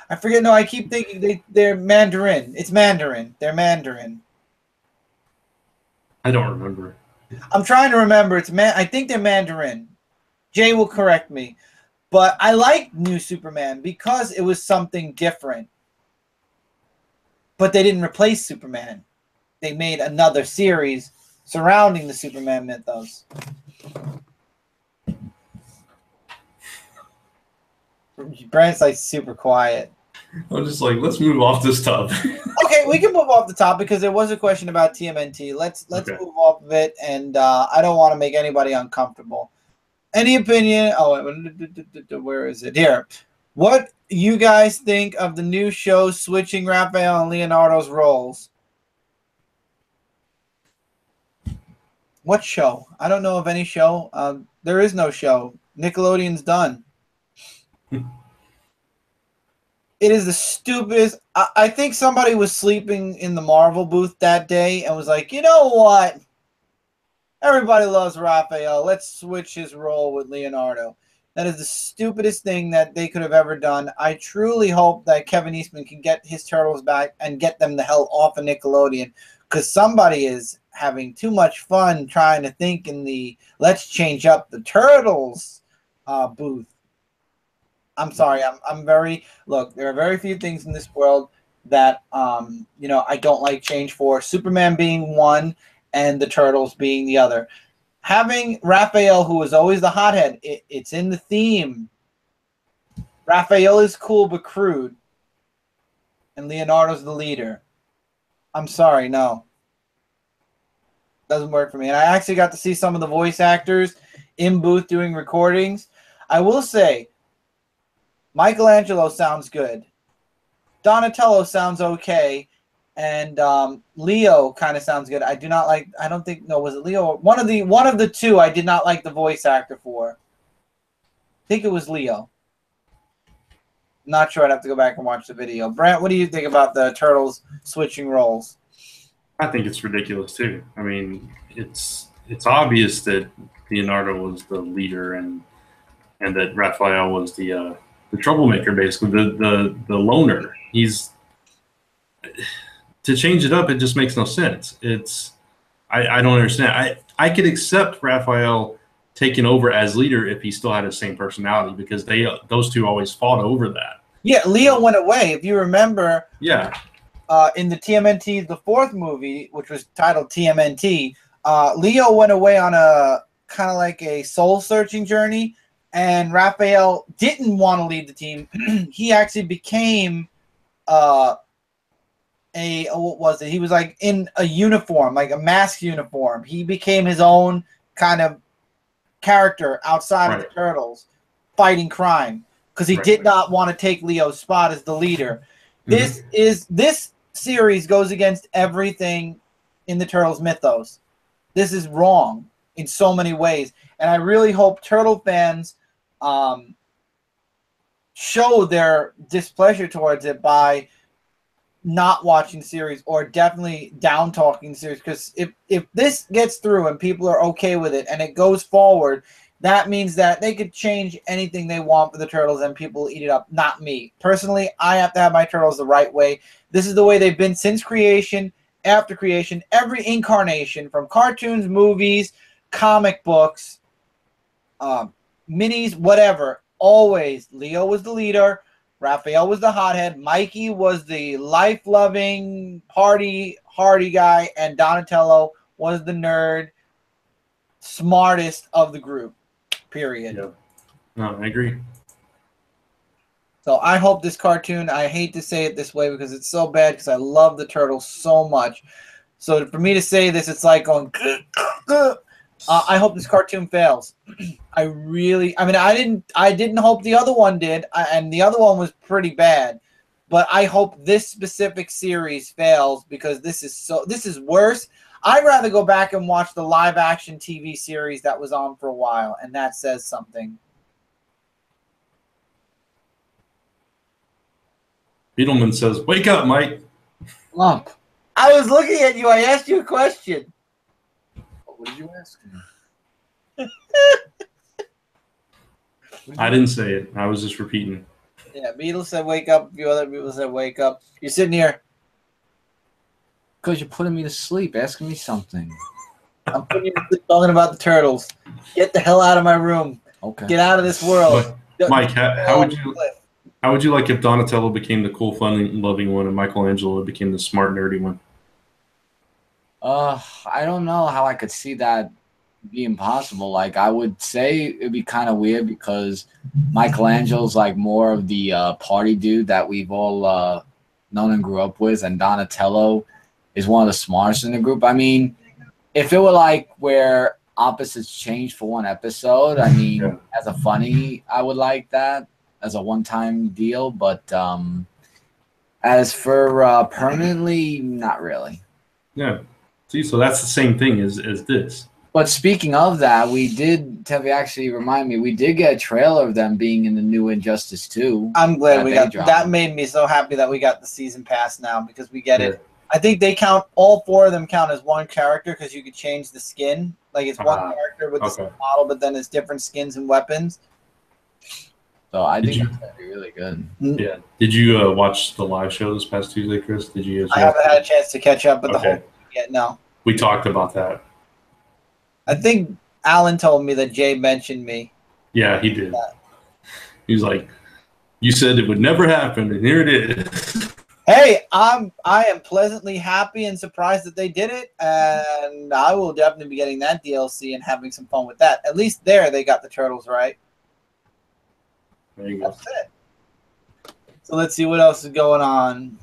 S1: I forget. No, I keep thinking they're Mandarin. It's Mandarin. They're Mandarin.
S2: I don't remember.
S1: I'm trying to remember. I think they're Mandarin. Jay will correct me. But I like New Superman because it was something different. But they didn't replace Superman. They made another series surrounding the Superman mythos. Brant's like super quiet.
S2: I'm just like, let's move off this topic.
S1: Okay, we can move off the topic because there was a question about TMNT. Let's move off of it, and I don't want to make anybody uncomfortable. Any opinion? Oh, where is it? Here. What you guys think of the new show switching Raphael and Leonardo's roles? What show? I don't know of any show. There is no show. Nickelodeon's done. It is the stupidest. I think somebody was sleeping in the Marvel booth that day and was like, you know what? Everybody loves Raphael. Let's switch his role with Leonardo. That is the stupidest thing that they could have ever done. I truly hope that Kevin Eastman can get his Turtles back and get them the hell off of Nickelodeon, because somebody is having too much fun trying to think in the let's change up the Turtles booth. I'm sorry. I'm very look. There are very few things in this world that I don't like change for. Superman being one, and the Turtles being the other. Having Raphael, who is always the hothead, it's in the theme. Raphael is cool but crude, and Leonardo's the leader. I'm sorry, no. Doesn't work for me. And I actually got to see some of the voice actors in booth doing recordings. I will say, Michelangelo sounds good. Donatello sounds okay. And Leo kind of sounds good. I don't think, was it Leo? One of the two I did not like the voice actor for. I think it was Leo. Not sure. I'd have to go back and watch the video. Brant, what do you think about the Turtles switching roles?
S2: I think it's ridiculous too. I mean, it's obvious that Leonardo was the leader and that Raphael was the troublemaker, basically the loner. He's to change it up. It just makes no sense. I don't understand. I could accept Raphael taking over as leader if he still had the same personality, because those two always fought over that.
S1: Yeah, Leo went away. If you remember.
S2: Yeah.
S1: In the TMNT, the fourth movie, which was titled TMNT, Leo went away on a kind of like a soul-searching journey, and Raphael didn't want to lead the team. He actually became what was it? He was like in a uniform, like a mask uniform. He became his own kind of character outside of the Turtles, fighting crime, because he did not want to take Leo's spot as the leader. This series goes against everything in the Turtles mythos. This is wrong in so many ways, and I really hope Turtle fans show their displeasure towards it by not watching the series, or definitely down talking the series. Because if this gets through and people are okay with it and it goes forward, that means that they could change anything they want for the Turtles and people will eat it up. Not me. Personally, I have to have my Turtles the right way. This is the way they've been since creation, after creation, every incarnation, from cartoons, movies, comic books, minis, whatever. Always, Leo was the leader. Raphael was the hothead. Mikey was the life-loving, party, hardy guy. And Donatello was the nerd, smartest of the group, period.
S2: Yep. No, I agree.
S1: So I hope this cartoon, I hate to say it this way because it's so bad because I love the Turtles so much. So for me to say this, it's like going, I hope this cartoon fails. I didn't hope the other one did, and the other one was pretty bad. But I hope this specific series fails because this is worse. I'd rather go back and watch the live action TV series that was on for a while, and that says something.
S2: Beetleman says, "Wake up, Mike."
S3: Lump.
S1: I was looking at you. I asked you a question.
S3: What did you ask me?
S2: I didn't say it. I was just repeating.
S1: Yeah, Beetle said wake up. A few other people said wake up. You're sitting here.
S3: Because you're putting me to sleep, asking me something.
S1: I'm putting you to sleep talking about the Turtles. Get the hell out of my room.
S3: Okay.
S1: Get out of this world.
S2: Mike, how would you like if Donatello became the cool, fun, loving one and Michelangelo became the smart, nerdy one?
S3: I don't know how I could see that being possible. Like, I would say it'd be kind of weird because Michelangelo's like more of the party dude that we've all known and grew up with, and Donatello is one of the smartest in the group. I mean, if it were like where opposites changed for one episode, I mean, yeah, as a funny, I would like that as a one-time deal. But as for permanently, not really.
S2: Yeah. See, so that's the same thing as this.
S3: But speaking of that, Tevi actually remind me, we did get a trailer of them being in the new Injustice 2.
S1: I'm glad we got that. Made me so happy that we got the season pass now because we get it. I think they count, all four of them count as one character because you could change the skin. Like it's one character with the same model, but then it's different skins and weapons.
S3: So I think it's going to be really good.
S2: Yeah. Did you watch the live show this past Tuesday, Chris? Did you?
S1: I haven't had a chance to catch up with the whole thing yet, no.
S2: We talked about that.
S1: I think Alan told me that Jay mentioned me.
S2: Yeah, he did. He was like, "You said it would never happen, and here it is."
S1: Hey, I am pleasantly happy and surprised that they did it, and I will definitely be getting that DLC and having some fun with that. At least there, they got the Turtles right.
S2: There you go.
S1: That's it. So let's see what else is going on.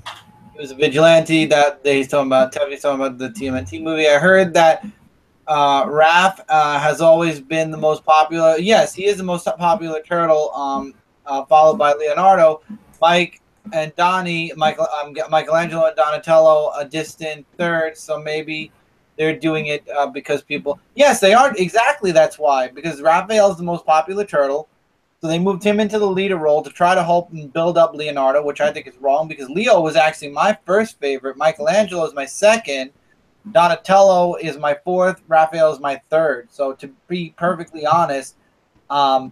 S1: It was a vigilante that he's talking about. Tevi's talking about the TMNT movie. I heard that Raph has always been the most popular. Yes, he is the most popular turtle, followed by Leonardo. Mike and Donnie, Michelangelo and Donatello, a distant third. So maybe they're doing it because people. Yes, they are. Exactly, that's why. Because Raphael is the most popular turtle. So they moved him into the leader role to try to help and build up Leonardo, which I think is wrong because Leo was actually my first favorite. Michelangelo is my second. Donatello is my fourth. Raphael is my third. So to be perfectly honest, I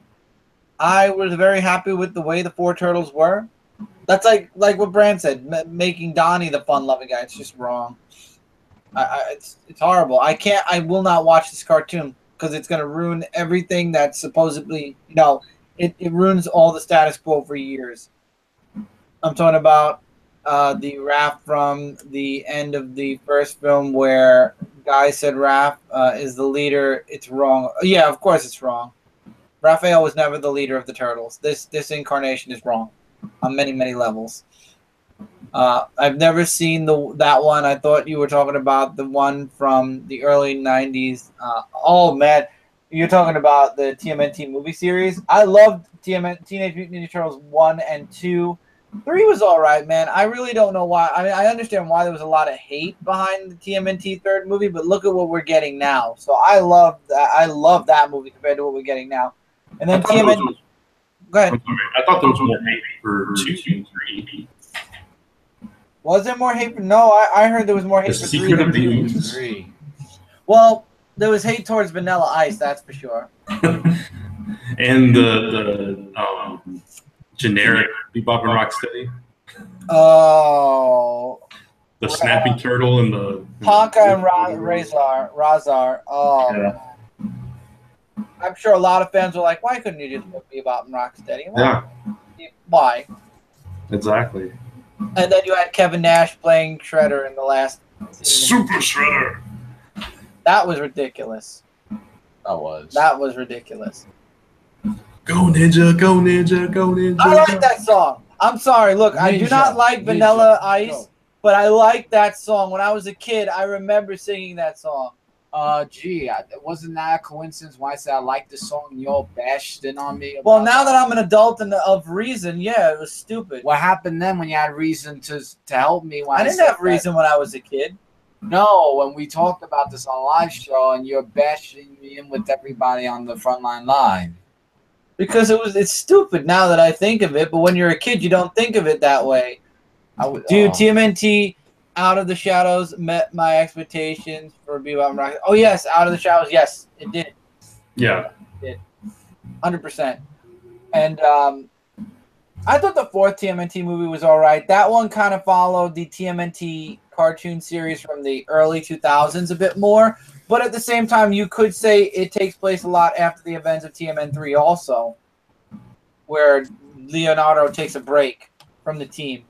S1: was very happy with the way the four turtles were. That's like what Brant said, making Donnie the fun-loving guy. It's just wrong. It's horrible. I will not watch this cartoon because it's going to ruin everything that's supposedly, it ruins all the status quo for years. I'm talking about the Raph from the end of the first film where Guy said Raph is the leader. It's wrong. Yeah, of course it's wrong. Raphael was never the leader of the Turtles. This incarnation is wrong on many, many levels. I've never seen that one. I thought you were talking about the one from the early 90s. Oh, man. You're talking about the TMNT movie series. I loved Teenage Mutant Ninja Turtles 1 and 2. 3 was all right, man. I really don't know why. I mean, I understand why there was a lot of hate behind the TMNT third movie, but look at what we're getting now. So I love that. I love that movie compared to what we're getting now. And then TMNT. Go ahead.
S2: I thought there was more hate for 2 and 3.
S1: Was there more hate? No, I heard there was more hate for 3 than 2 and 3. Well, there was hate towards Vanilla Ice, that's for sure.
S2: And the generic Bebop and Rocksteady.
S1: Oh.
S2: The snapping turtle and the
S1: Tonka and Razar. Oh.
S2: Yeah.
S1: I'm sure a lot of fans were like, why couldn't you just put Bebop and Rocksteady?
S2: Yeah.
S1: Why?
S2: Exactly.
S1: And then you had Kevin Nash playing Shredder in the last
S2: Super Shredder.
S1: That was ridiculous.
S3: That was
S1: ridiculous.
S2: Go Ninja, go Ninja, go Ninja.
S1: I like that song. I'm sorry. Look, I do not like Vanilla Ice, but I like that song. When I was a kid, I remember singing that song.
S3: Wasn't that a coincidence why I said I like the song and you all bashed in on me?
S1: Well, now that I'm an adult and of reason, yeah, it was stupid.
S3: What happened then when you had reason to help me?
S1: I didn't have reason when I was a kid.
S3: No, when we talked about this on a live show and you're bashing me in with everybody on the Frontline Live.
S1: Because it's stupid now that I think of it, but when you're a kid, you don't think of it that way. Dude, TMNT Out of the Shadows met my expectations for Bebop and Rocksteady. Oh, yes, Out of the Shadows. Yes, it did.
S2: Yeah.
S1: It did. 100%. And I thought the fourth TMNT movie was all right. That one kind of followed the TMNT cartoon series from the early 2000s a bit more. But at the same time, you could say it takes place a lot after the events of TMN3 also, where Leonardo takes a break from the team.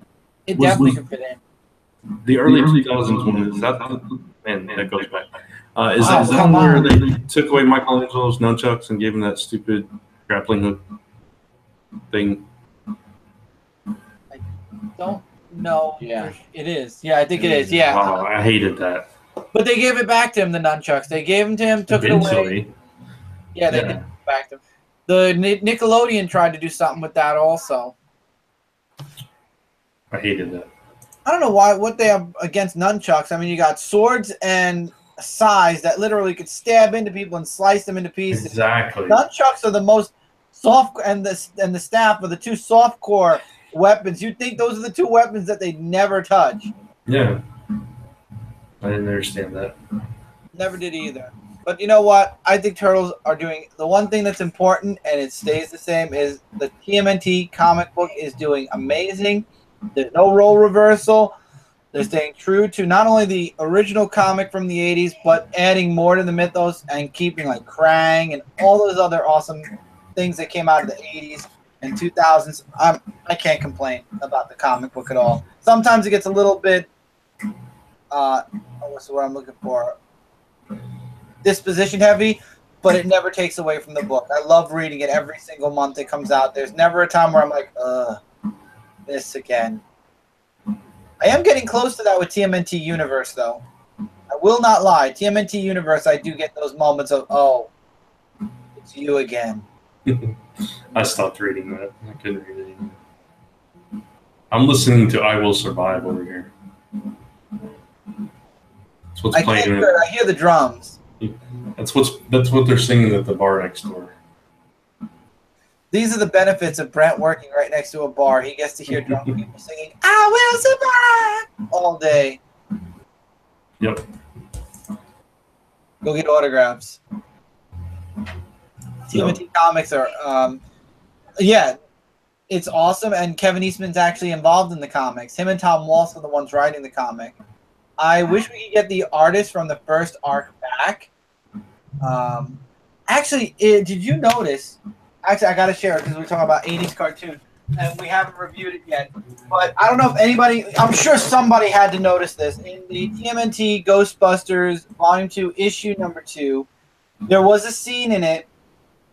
S1: It definitely could fit in.
S2: The early 2000s one, is that man, that goes back. Is that where they took away Michelangelo's nunchucks and gave him that stupid grappling hook thing?
S1: I don't know.
S3: Yeah.
S1: It is. Yeah, I think it is. Yeah.
S2: Wow, I hated that.
S1: But they gave it back to him, the nunchucks. They gave them to him, took it away. Yeah, they did give it back to him. The Nickelodeon tried to do something with that also.
S2: I hated that.
S1: I don't know what they have against nunchucks. I mean, you got swords and sais that literally could stab into people and slice them into pieces.
S2: Exactly.
S1: Nunchucks are the most soft, and the staff are the two soft core weapons. You'd think those are the two weapons that they never touch.
S2: Yeah. I didn't understand that.
S1: Never did either. But you know what? I think Turtles are doing the one thing that's important, and it stays the same, is the TMNT comic book is doing amazing. There's no role reversal. They're staying true to not only the original comic from the 80s, but adding more to the mythos and keeping like Krang and all those other awesome things that came out of the 80s and 2000s. I can't complain about the comic book at all. Sometimes it gets a little bit what's the word I'm looking for? Disposition heavy, but it never takes away from the book. I love reading it every single month it comes out. There's never a time where I'm like, this again. I am getting close to that with TMNT Universe, though. I will not lie. TMNT Universe, I do get those moments of, oh, it's you again.
S2: I stopped reading that. I couldn't read it anymore. I'm listening to I Will Survive over here. That's what's playing.
S1: I hear the drums.
S2: That's what they're singing at the bar next door.
S1: These are the benefits of Brant working right next to a bar. He gets to hear drunk people singing, I will survive, all day.
S2: Yep.
S1: Go get autographs. TMNT Comics are, it's awesome, and Kevin Eastman's actually involved in the comics. Him and Tom Walsh are the ones writing the comic. I wish we could get the artist from the first arc back. Did you notice? Actually, I got to share it because we're talking about 80s cartoon, and we haven't reviewed it yet. But I don't know if anybody, I'm sure somebody had to notice this. In the TMNT Ghostbusters Volume 2, Issue Number 2, there was a scene in it,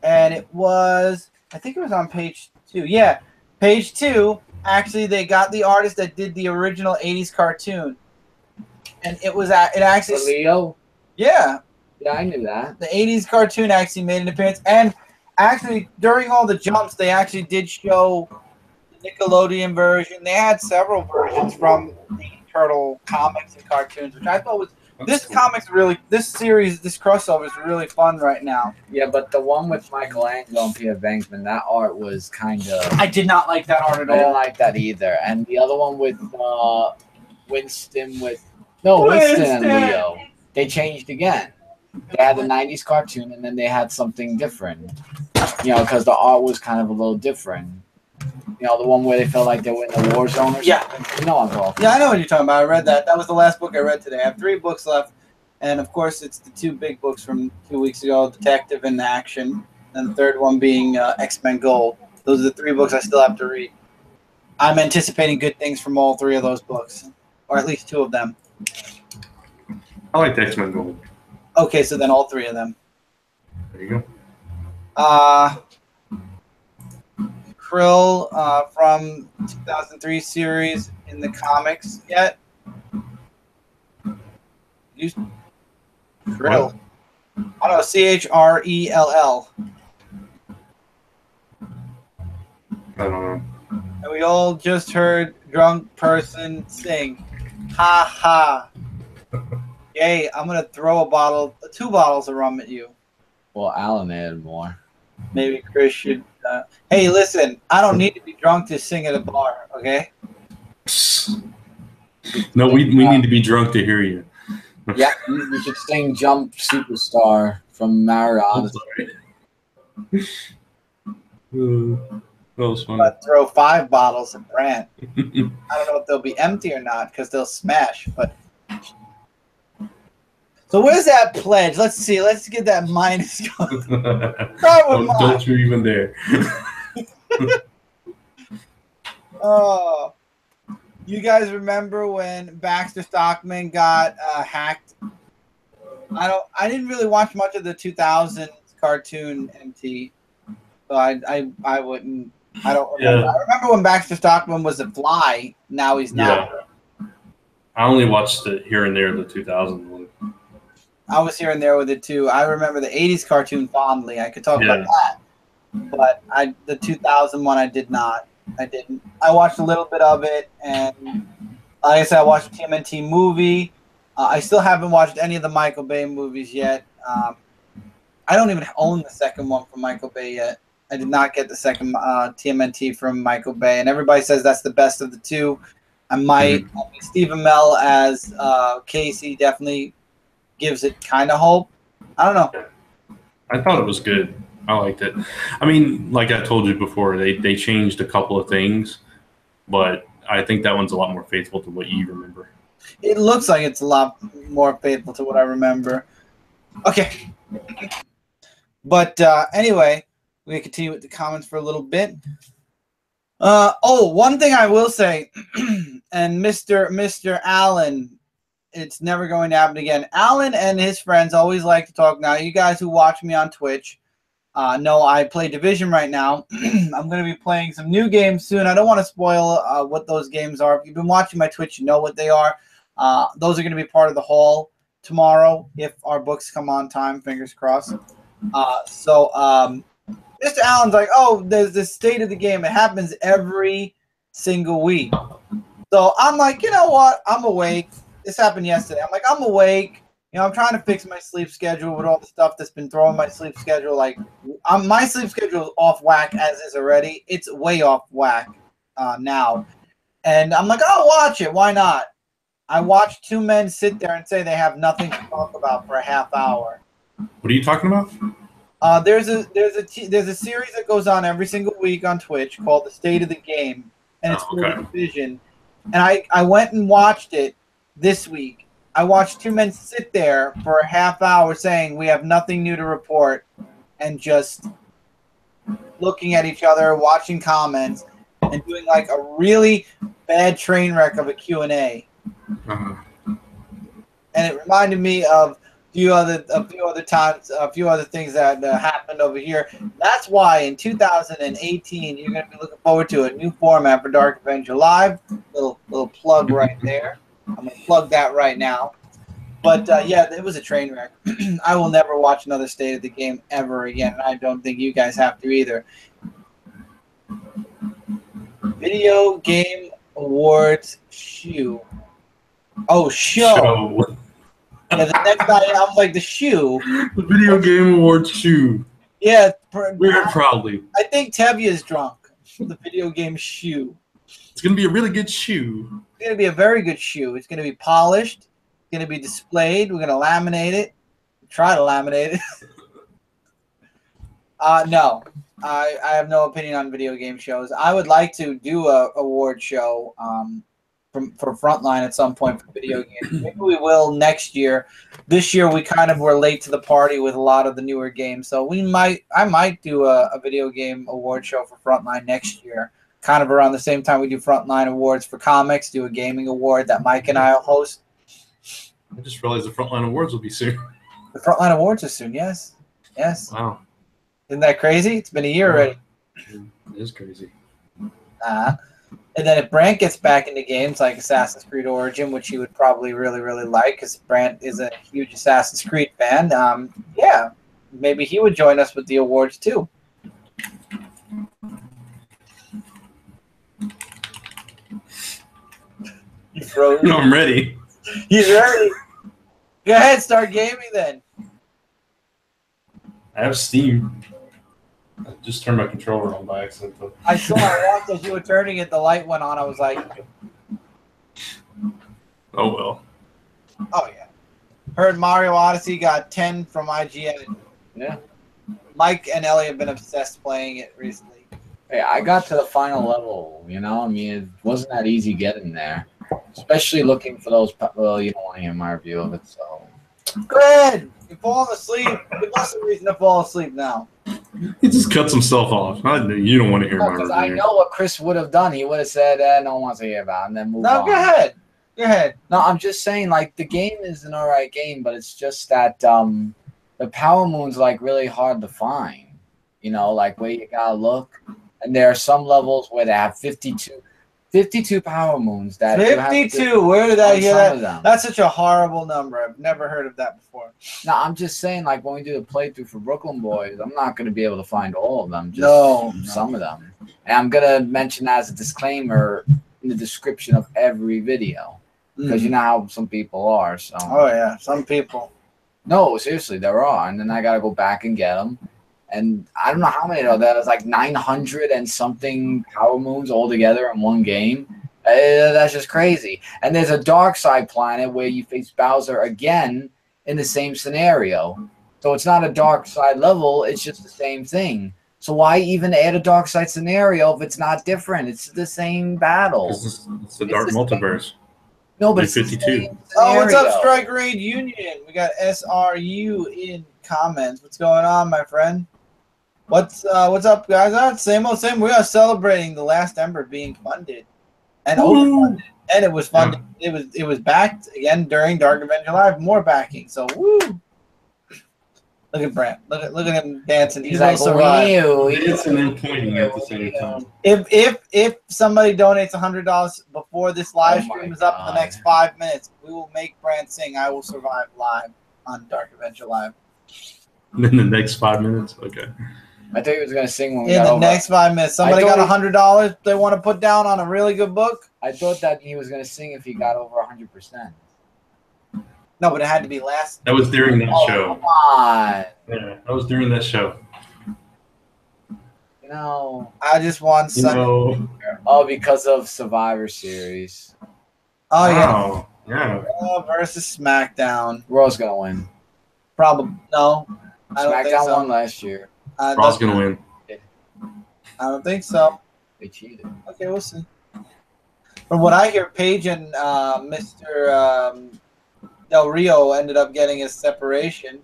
S1: and it was, I think it was on page 2. Yeah, page 2, actually, they got the artist that did the original 80s cartoon. And it actually...
S3: Leo?
S1: Yeah.
S3: Yeah, I knew that.
S1: The 80s cartoon actually made an appearance. And actually, during all the jumps, they actually did show the Nickelodeon version. They had several versions from the Turtle comics and cartoons, which I thought was... This series, this crossover is really fun right now.
S3: Yeah, but the one with Michelangelo and Peter Venkman, that art was kind of...
S1: I did not like that art at all.
S3: I didn't like that either. And the other one with Winston and Leo, they changed again. They had the 90s cartoon, and then they had something different. because the art was kind of a little different. The one where they felt like they were in the war zone or something.
S1: Yeah.
S3: You know what I'm talking
S1: Yeah, I know what you're talking about. I read that. That was the last book I read today. I have 3 books left. And, of course, it's the 2 big books from 2 weeks ago, Detective and Action, and the third one being X-Men Gold. Those are the 3 books I still have to read. I'm anticipating good things from all 3 of those books, or at least 2 of them.
S2: I like the X-Men Gold.
S1: Okay, so then all 3 of them.
S2: There you
S1: go. Krill from 2003 series in the comics yet? Krill. I don't know, Chrell.
S2: I don't know.
S1: And we all just heard drunk person sing, ha ha. Yay, I'm going to throw 2 bottles of rum at you.
S3: Well, Alan added more.
S1: Maybe Chris should. Hey, listen, I don't need to be drunk to sing at a bar, okay?
S2: No, we need to be drunk to hear you.
S3: Yeah, you should sing Jump Superstar from Maradona.
S2: That was funny.
S1: But throw 5 bottles of Brant. I don't know if they'll be empty or not because they'll smash. But so where's that pledge? Let's see. Let's get that minus going.
S2: Don't you even dare.
S1: Oh, you guys remember when Baxter Stockman got hacked? I didn't really watch much of the 2000s cartoon MT, so I wouldn't. I don't remember. Yeah. I remember when Baxter Stockman was a fly. Now he's not.
S2: Yeah. I only watched it here and there, the 2000 one.
S1: I was here and there with it too. I remember the 80s cartoon fondly. I could talk about that. But the 2000 one I did not. I didn't. I watched a little bit of it, and like I said, I watched the TMNT movie. I still haven't watched any of the Michael Bay movies yet. I don't even own the second one from Michael Bay yet. I did not get the second TMNT from Michael Bay, and everybody says that's the best of the 2. I might. I mean, Stephen Amell as Casey definitely gives it kind of hope. I don't know.
S2: I thought it was good. I liked it. I mean, like I told you before, they changed a couple of things, but I think that one's a lot more faithful to what you remember.
S1: It looks like it's a lot more faithful to what I remember. Okay. But anyway, we continue with the comments for a little bit. One thing I will say, and Mr. Allen, it's never going to happen again. Allen and his friends always like to talk. Now, you guys who watch me on Twitch know I play Division right now. I'm going to be playing some new games soon. I don't want to spoil what those games are. If you've been watching my Twitch, you know what they are. Those are going to be part of the haul tomorrow if our books come on time. Fingers crossed. So Mr. Allen's like, oh, there's this state of the game. It happens every single week. So I'm like, you know what? I'm awake. This happened yesterday. I'm like, I'm awake. You know, I'm trying to fix my sleep schedule with all the stuff that's been throwing my sleep schedule. Like, my sleep schedule is off whack as is already. It's way off whack now. And I'm like, oh, watch it. Why not? I watched 2 men sit there and say they have nothing to talk about for a half hour.
S2: What are you talking about?
S1: There's a series that goes on every single week on Twitch called The State of the Game, and it's for the Division. And I went and watched it this week. I watched 2 men sit there for a half hour saying we have nothing new to report and just looking at each other, watching comments, and doing like a really bad train wreck of a Q&A. And it reminded me of a few other times, a few other things that happened over here. That's why in 2018 you're going to be looking forward to a new format for Dark Avenger Live. Little plug right there. I'm going to plug that right now. But yeah, it was a train wreck. I will never watch another State of the Game ever again, and I don't think you guys have to either. Video Game Awards shoe. Oh, show. Yeah, the next guy, I'm like, the shoe.
S2: The Video Game Awards shoe.
S1: Yeah.
S2: We're proudly.
S1: I think Tevye's drunk. The video game shoe.
S2: It's going to be a really good shoe.
S1: It's going to be a very good shoe. It's going to be polished. It's going to be displayed. We're going to laminate it. Try to laminate it. No. I have no opinion on video game shows. I would like to do a award show for Frontline at some point for video games. Maybe we will next year. This year we kind of were late to the party with a lot of the newer games, so I might do a video game award show for Frontline next year. Kind of around the same time we do Frontline awards for comics, do a gaming award that Mike and I will host.
S2: I just realized the Frontline Awards will be soon.
S1: The Frontline awards are soon. Yes.
S2: Wow.
S1: Isn't that crazy? It's been a year already.
S2: It is crazy.
S1: And then if Brant gets back into games like Assassin's Creed Origin, which he would probably really, really like, because Brant is a huge Assassin's Creed fan, yeah, maybe he would join us with the awards too. You froze.
S2: No, I'm ready.
S1: He's ready. Go ahead, start gaming then.
S2: I have Steam. I just turned my controller on by accident.
S1: I saw I walked as you were turning it, the light went on. I was like,
S2: oh, well.
S1: oh, yeah. Heard Mario Odyssey got 10 from IGN.
S3: Yeah.
S1: Mike and Ellie have been obsessed playing it recently.
S3: Hey, I got to the final level, you know? I mean, it wasn't that easy getting there. Especially looking for those, well, you don't want to hear my review of it, so.
S1: Go ahead. You're falling asleep. Give us a reason to fall asleep now.
S2: He just cuts himself off. You don't want to hear my
S3: Because
S2: review.
S3: I know what Chris would have done. He would have said, no one wants to hear about it, and then move on.
S1: No, go ahead. Go ahead.
S3: No, I'm just saying, like, the game is an alright game, but it's just that the Power Moon's, like, really hard to find. You know, like, where you gotta look. And there are some levels where they have 52 Power Moons. That
S1: 52. Where did I hear that?
S3: Them.
S1: That's such a horrible number. I've never heard of that before.
S3: No, I'm just saying, like, when we do the playthrough for Brooklyn Boys, I'm not going to be able to find all of them. Just some of them. And I'm going to mention that as a disclaimer in the description of every video. Because you know how some people are. So.
S1: Oh, yeah. Some people.
S3: No, seriously, there are. And then I got to go back and get them. And I don't know how many there. There's like 900 and something Power Moons all together in one game. That's just crazy. And there's a dark side planet where you face Bowser again in the same scenario. So it's not a dark side level. It's just the same thing. So why even add a dark side scenario if it's not different? It's the same battle.
S2: It's the dark multiverse.
S3: No, but it's
S2: 52.
S1: Oh, what's up, Strike Raid Union? We got SRU in comments. What's going on, my friend? What's up, guys? Same old same. We are celebrating the last Ember being funded and overfunded, and it was funded. Yeah. It was backed again during Dark Avenger Live. More backing. So woo! Look at Brant. Look at him dancing.
S3: He's like
S2: dancing and pointing at the same time.
S1: If somebody donates $100 before this live stream is up in the next 5 minutes, we will make Brant sing "I Will Survive" live on Dark Avenger Live.
S2: In the next 5 minutes, okay.
S3: I thought he was going to sing when we
S1: in
S3: got
S1: the next 5 minutes. Somebody got $100 they want to put down on a really good book.
S3: I thought that he was going to sing if he got over 100%.
S1: No, but it had to be last.
S2: That was during that show.
S3: Come on.
S2: Yeah, that was during that show.
S3: You know.
S1: I just want some.
S3: Oh, because of Survivor Series.
S1: Oh,
S2: wow. Yeah.
S1: Raw versus SmackDown.
S3: Raw's going to win.
S1: Probably. No.
S3: SmackDown won last year.
S2: Raw's going to win.
S1: I don't think so.
S3: They cheated.
S1: Okay, we'll see. From what I hear, Paige and Mr. Del Rio ended up getting a separation.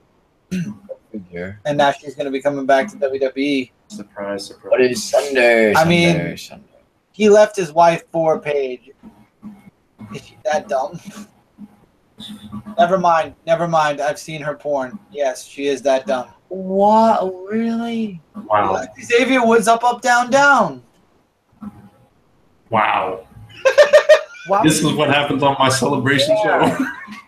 S1: And now she's going to be coming back to WWE.
S2: Surprise, surprise.
S3: What is Sunday?
S1: I mean, he left his wife for Paige. Is she that dumb? Never mind. I've seen her porn. Yes, she is that dumb.
S3: What? Really?
S2: Wow.
S1: Xavier Woods up, down, down.
S2: Wow. This is what happens on my celebration show.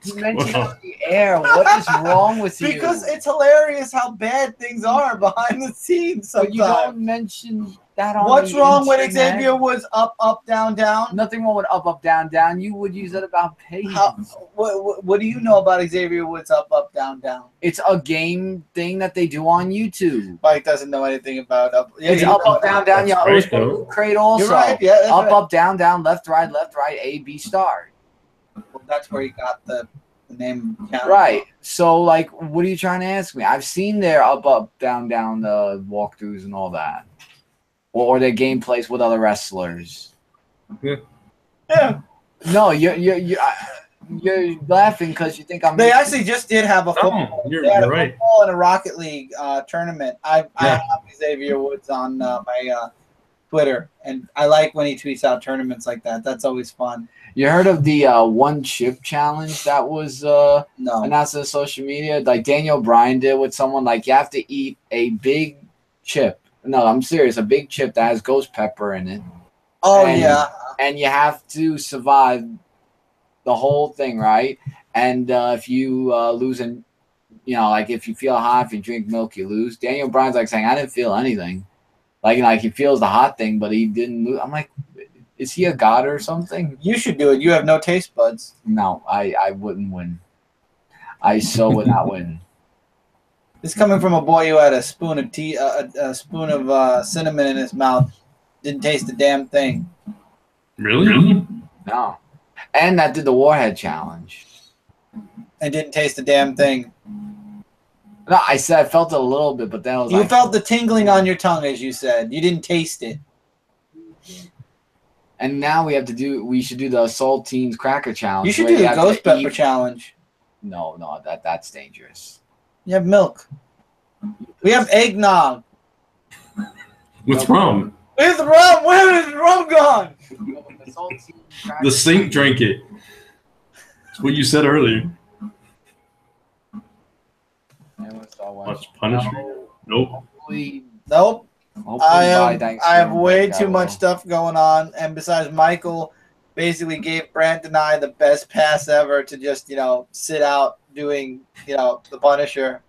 S3: You mentioned on the air. What is wrong with you?
S1: Because it's hilarious how bad things are behind the scenes sometimes.
S3: But you don't mention that on
S1: What's
S3: the
S1: wrong with
S3: internet?
S1: Xavier Woods up, down, down?
S3: Nothing wrong with up, down, down. You would use that about Paige.
S1: What do you know about Xavier Woods up, down, down?
S3: It's a game thing that they do on YouTube.
S1: Mike doesn't know anything about up. Yeah,
S3: it's up, down, down. Yeah,
S2: right,
S3: Loot Crate also.
S1: You're right. Yeah,
S3: up, down, down, left, right, A, B, start.
S1: Well, that's where he got the the name of the challenge.
S3: Right. So, like, what are you trying to ask me? I've seen their up, down walkthroughs and all that, or their gameplays with other wrestlers.
S1: Yeah.
S3: No, you're laughing because you think I'm.
S1: They actually just did have a football.
S2: You're
S1: They had a
S2: right.
S1: football and a Rocket League tournament. I have Xavier Woods on my Twitter, and I like when he tweets out tournaments like that. That's always fun.
S3: You heard of the one chip challenge that was
S1: No.
S3: announced on social media? Like Daniel Bryan did with someone. Like you have to eat a big chip. No, I'm serious. A big chip that has ghost pepper in it.
S1: Oh, yeah.
S3: And you have to survive the whole thing, right? And if you lose, and like if you feel hot, if you drink milk, you lose. Daniel Bryan's like saying, I didn't feel anything. Like he feels the hot thing, but he didn't lose. I'm like, is he a god or something?
S1: You should do it. You have no taste buds.
S3: No, I wouldn't win. I would not win.
S1: This coming from a boy who had a spoon of tea, a spoon of cinnamon in his mouth, didn't taste a damn thing.
S2: Really?
S3: No. And that did the Warhead challenge.
S1: And didn't taste a damn thing.
S3: No, I said I felt it a little bit, but then I was
S1: You felt the tingling on your tongue, as you said. You didn't taste it.
S3: And now we should do the Saltines Cracker Challenge.
S1: You should do the ghost pepper challenge.
S3: No, that's dangerous.
S1: You have milk. We have eggnog.
S2: With rum.
S1: Where's the rum? Where is the rum gone?
S2: The sink drank it. That's what you said earlier. Watch Punisher? Nope.
S1: Nope. I have way too much
S3: stuff.
S1: stuff going on, and besides, Michael basically gave Brant and I the best pass ever to just sit out doing the Punisher.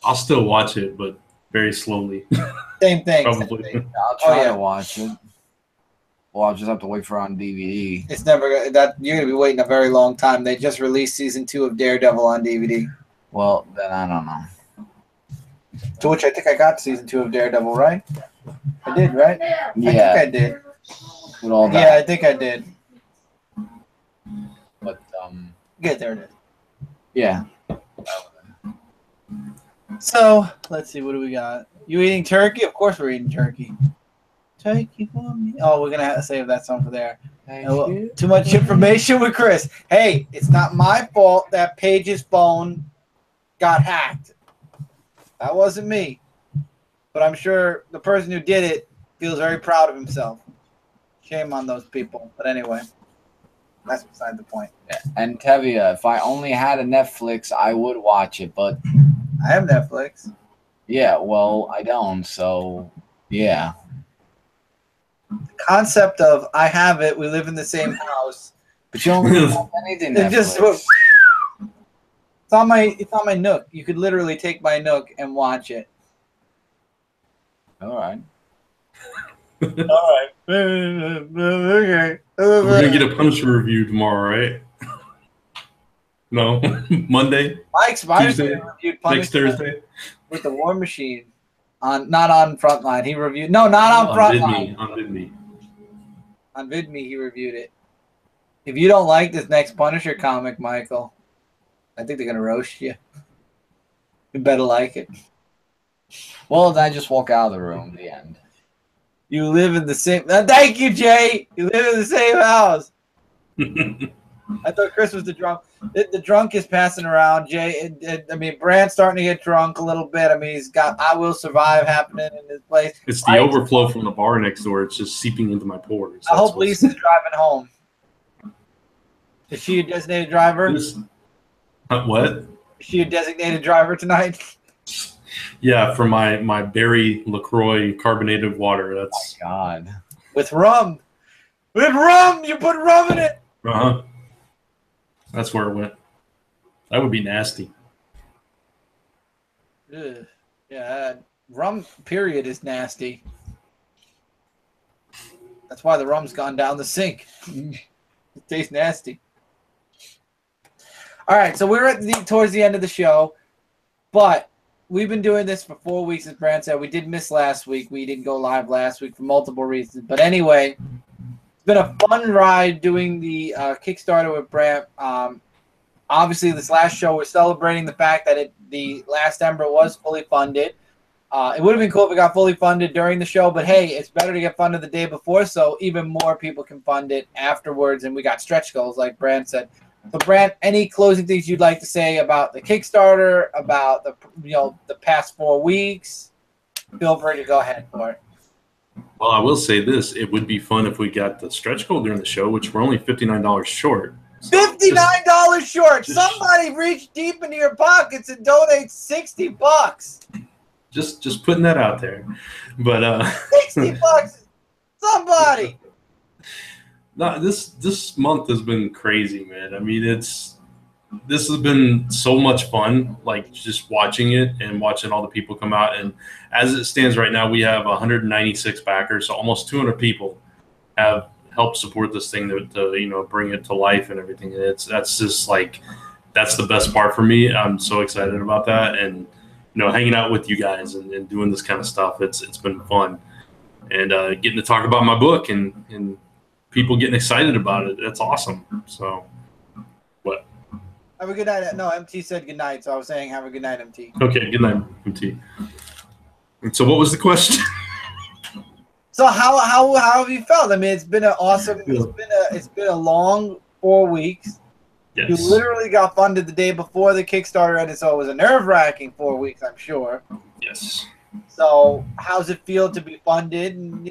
S2: I'll still watch it, but very slowly.
S1: Same thing.
S2: Probably.
S1: Same thing.
S3: I'll try to watch it. Well, I'll just have to wait for it on DVD.
S1: It's never that you're gonna be waiting a very long time. They just released season 2 of Daredevil on DVD.
S3: Well, then I don't know.
S1: To which I think I got season 2 of Daredevil, right? I did, right?
S3: Yeah.
S1: I think I did.
S3: With all that.
S1: Yeah, I think I did.
S3: But
S1: Get there it is.
S3: yeah.
S1: So let's see, what do we got? You eating turkey? Of course we're eating turkey. Turkey for me. Oh, we're gonna have to save that song for there. Too much information with Chris. Hey, it's not my fault that Paige's phone got hacked. That wasn't me. But I'm sure the person who did it feels very proud of himself. Shame on those people. But anyway, that's beside the point.
S3: Yeah. And Tevia, if I only had a Netflix, I would watch it. But
S1: I have Netflix.
S3: yeah, well, I don't. So yeah.
S1: The concept of I have it, we live in the same house.
S3: But you don't really have anything
S1: It
S3: Netflix.
S1: just it's on my Nook. You could literally take my Nook and watch it.
S3: All right.
S1: All right. Okay.
S2: We're gonna get a Punisher review tomorrow, right? No, Monday,
S1: Mike Spires
S2: Tuesday,
S1: reviewed
S2: next
S1: Punisher
S2: Thursday.
S1: with the War Machine not on Frontline. He reviewed not on Frontline.
S2: On VidMe.
S1: On VidMe, he reviewed it. If you don't like this next Punisher comic, Michael, I think they're gonna roast you. You better like it.
S3: Well, then I just walk out of the room. The end.
S1: You live in the same. Thank you, Jay. You live in the same house. I thought Chris was the drunk. The drunk is passing around. Jay, Brant's starting to get drunk a little bit. I mean, he's got "I Will Survive" happening in his place.
S2: It's the overflow from the bar next door. It's just seeping into my pores.
S1: I hope Lisa's driving home. Is she a designated driver?
S2: What?
S1: Is she a designated driver tonight?
S2: Yeah, for my berry LaCroix carbonated water. That's
S3: Oh, God.
S1: With rum. With rum! You put rum in it!
S2: uh-huh. That's where it went. That would be nasty.
S1: Ugh. Yeah, rum, period, is nasty. That's why the rum's gone down the sink. It tastes nasty. All right, so we're towards the end of the show, but we've been doing this for 4 weeks, as Brant said. We did miss last week. We didn't go live last week for multiple reasons. But anyway, it's been a fun ride doing the Kickstarter with Brant. obviously, this last show, we're celebrating the fact that the last Ember was fully funded. It would have been cool if it got fully funded during the show, but hey, it's better to get funded the day before, so even more people can fund it afterwards. And we got stretch goals, like Brant said. So, Brant, any closing things you'd like to say about the Kickstarter, about the past 4 weeks? Feel free to go ahead for it.
S2: Well, I will say this: it would be fun if we got the stretch goal during the show, which we're only $59 short. So
S1: $59 short. Somebody reach deep into your pockets and donate $60.
S2: Just putting that out there, but
S1: $60. Somebody.
S2: No, this month has been crazy, man. I mean, this has been so much fun, like just watching it and watching all the people come out. And as it stands right now, we have 196 backers, so almost 200 people have helped support this thing to bring it to life and everything. That's just like, that's the best part for me. I'm so excited about that, and hanging out with you guys and doing this kind of stuff. It's been fun, and getting to talk about my book and people getting excited about it. That's awesome. So, what?
S1: Have a good night. No, MT said good night, so I was saying have a good night, MT.
S2: Okay, good night, MT. And so, what was the question?
S1: So how have you felt? I mean, it's been an awesome. It's been a long 4 weeks.
S2: Yes.
S1: You literally got funded the day before the Kickstarter ended, so it was a nerve-wracking 4 weeks, I'm sure.
S2: Yes.
S1: So how's it feel to be funded? And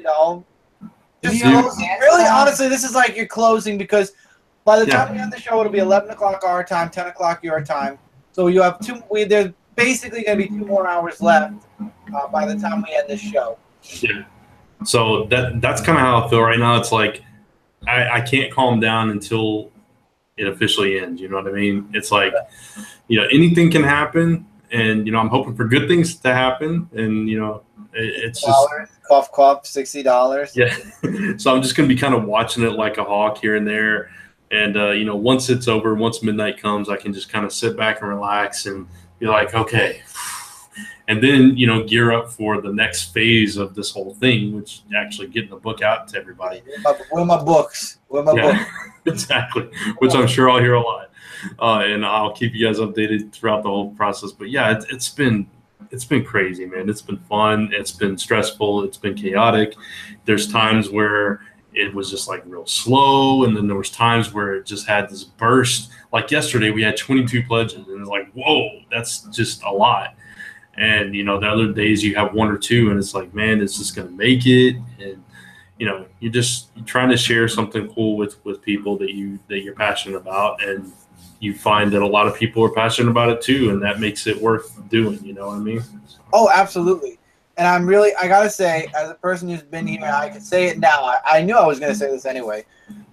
S1: just closing. Really, honestly, this is like you're closing, because by the time we end the show, it'll be 11 o'clock our time, 10 o'clock your time. So you have there's basically going to be 2 more hours left by the time we end this show.
S2: Yeah. So that's kind of how I feel right now. It's like I can't calm down until it officially ends. You know what I mean? It's like, anything can happen, and I'm hoping for good things to happen, and it's just
S1: cough cough $60.
S2: Yeah. So I'm just gonna be kind of watching it like a hawk here and there, and once it's over, once midnight comes, I can just kind of sit back and relax and be like, okay. And then, gear up for the next phase of this whole thing, which actually getting the book out to everybody.
S1: Where my books? Where my books?
S2: Exactly, which I'm sure I'll hear a lot. And I'll keep you guys updated throughout the whole process. But yeah, it's been crazy, man. It's been fun. It's been stressful. It's been chaotic. There's times where it was just like real slow, and then there was times where it just had this burst. Like yesterday, we had 22 pledges, and it's like, whoa, that's just a lot. And, the other days you have 1 or 2, and it's like, man, it's just going to make it. And, you're trying to share something cool with people that you're passionate about. And you find that a lot of people are passionate about it too. And that makes it worth doing. You know what I mean?
S1: Oh, absolutely. And I got to say, as a person who's been here, I can say it now. I knew I was going to say this anyway.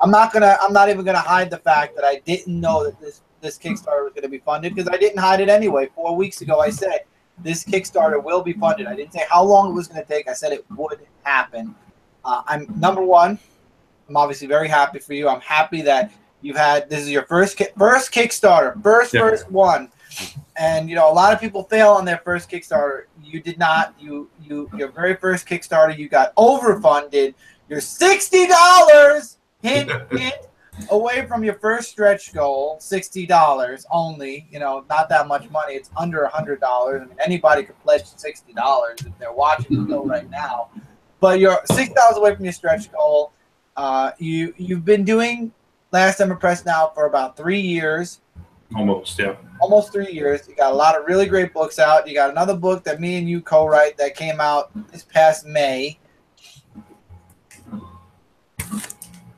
S1: I'm not even going to hide the fact that I didn't know that this Kickstarter was going to be funded, because I didn't hide it anyway. 4 weeks ago, I said, this Kickstarter will be funded. I didn't say how long it was going to take. I said it would happen. I'm number one. I'm obviously very happy for you. I'm happy that this is your first Kickstarter, first one. And a lot of people fail on their first Kickstarter. You did not. Your very first Kickstarter, you got overfunded. You're $60 hint away from your first stretch goal, $60 only. Not that much money. It's under $100. I mean, anybody could pledge $60 if they're watching the show right now. But you're $6 away from your stretch goal. You've been doing Last Ember Press now for about 3 years.
S2: Almost, yeah.
S1: Almost 3 years. You got a lot of really great books out. You got another book that me and you co-write that came out this past May.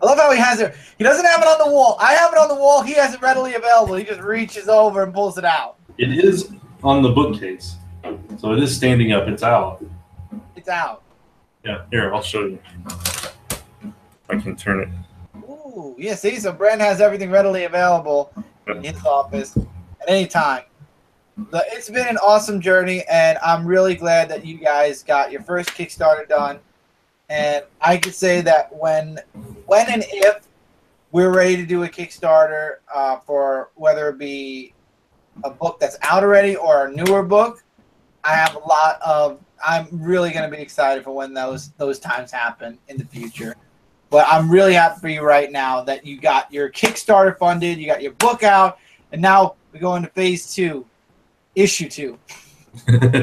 S1: I love how he has it. He doesn't have it on the wall. I have it on the wall. He has it readily available. He just reaches over and pulls it out.
S2: It is on the bookcase. So it is standing up. It's out.
S1: It's out.
S2: Yeah, here, I'll show you. I can turn it.
S1: Ooh, yeah, see? So Brant has everything readily available in his office at any time. It's been an awesome journey, and I'm really glad that you guys got your first Kickstarter done. And I could say that when and if we're ready to do a Kickstarter for whether it be a book that's out already or a newer book, I'm really going to be excited for when those times happen in the future. But I'm really happy for you right now that you got your Kickstarter funded, you got your book out, And now we go into phase 2, issue 2.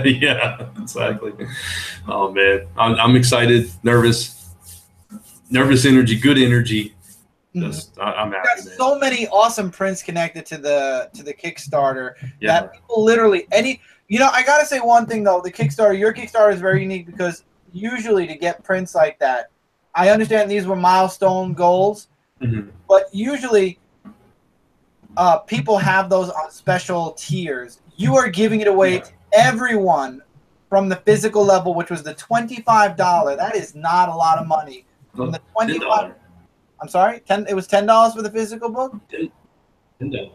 S2: Yeah, exactly. Oh man, I'm excited, nervous energy, good energy. Just I'm happy.
S1: Got so many awesome prints connected to the Kickstarter
S2: Yeah.
S1: that people literally I gotta say one thing though, your Kickstarter is very unique because usually to get prints like that, I understand these were milestone goals, but usually people have those on special tiers. You are giving it away to everyone from the physical level, which was the $25. That is not a lot of money. From the $25. I'm sorry, it was $10 for the physical book.
S2: $10. Yeah.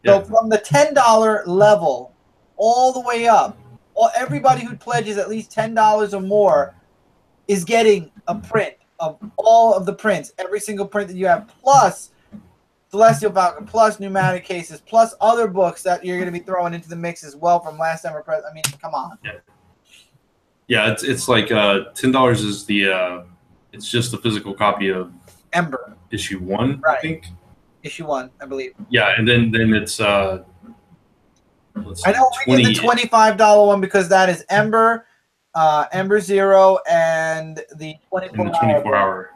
S1: So from the $10 level all the way up, everybody who pledges at least $10 or more is getting a print of all of the prints, every single print that you have, plus Celestial Falcon, plus pneumatic cases, plus other books that you're going to be throwing into the mix as well from last time. I mean, come on.
S2: Yeah, it's like $10 is the it's just the physical copy of
S1: Ember
S2: issue 1,
S1: right.
S2: I think.
S1: Issue 1, I believe.
S2: Yeah, and then it's
S1: I know we did the $25 one because that is Ember, Ember Zero, and the 24-hour.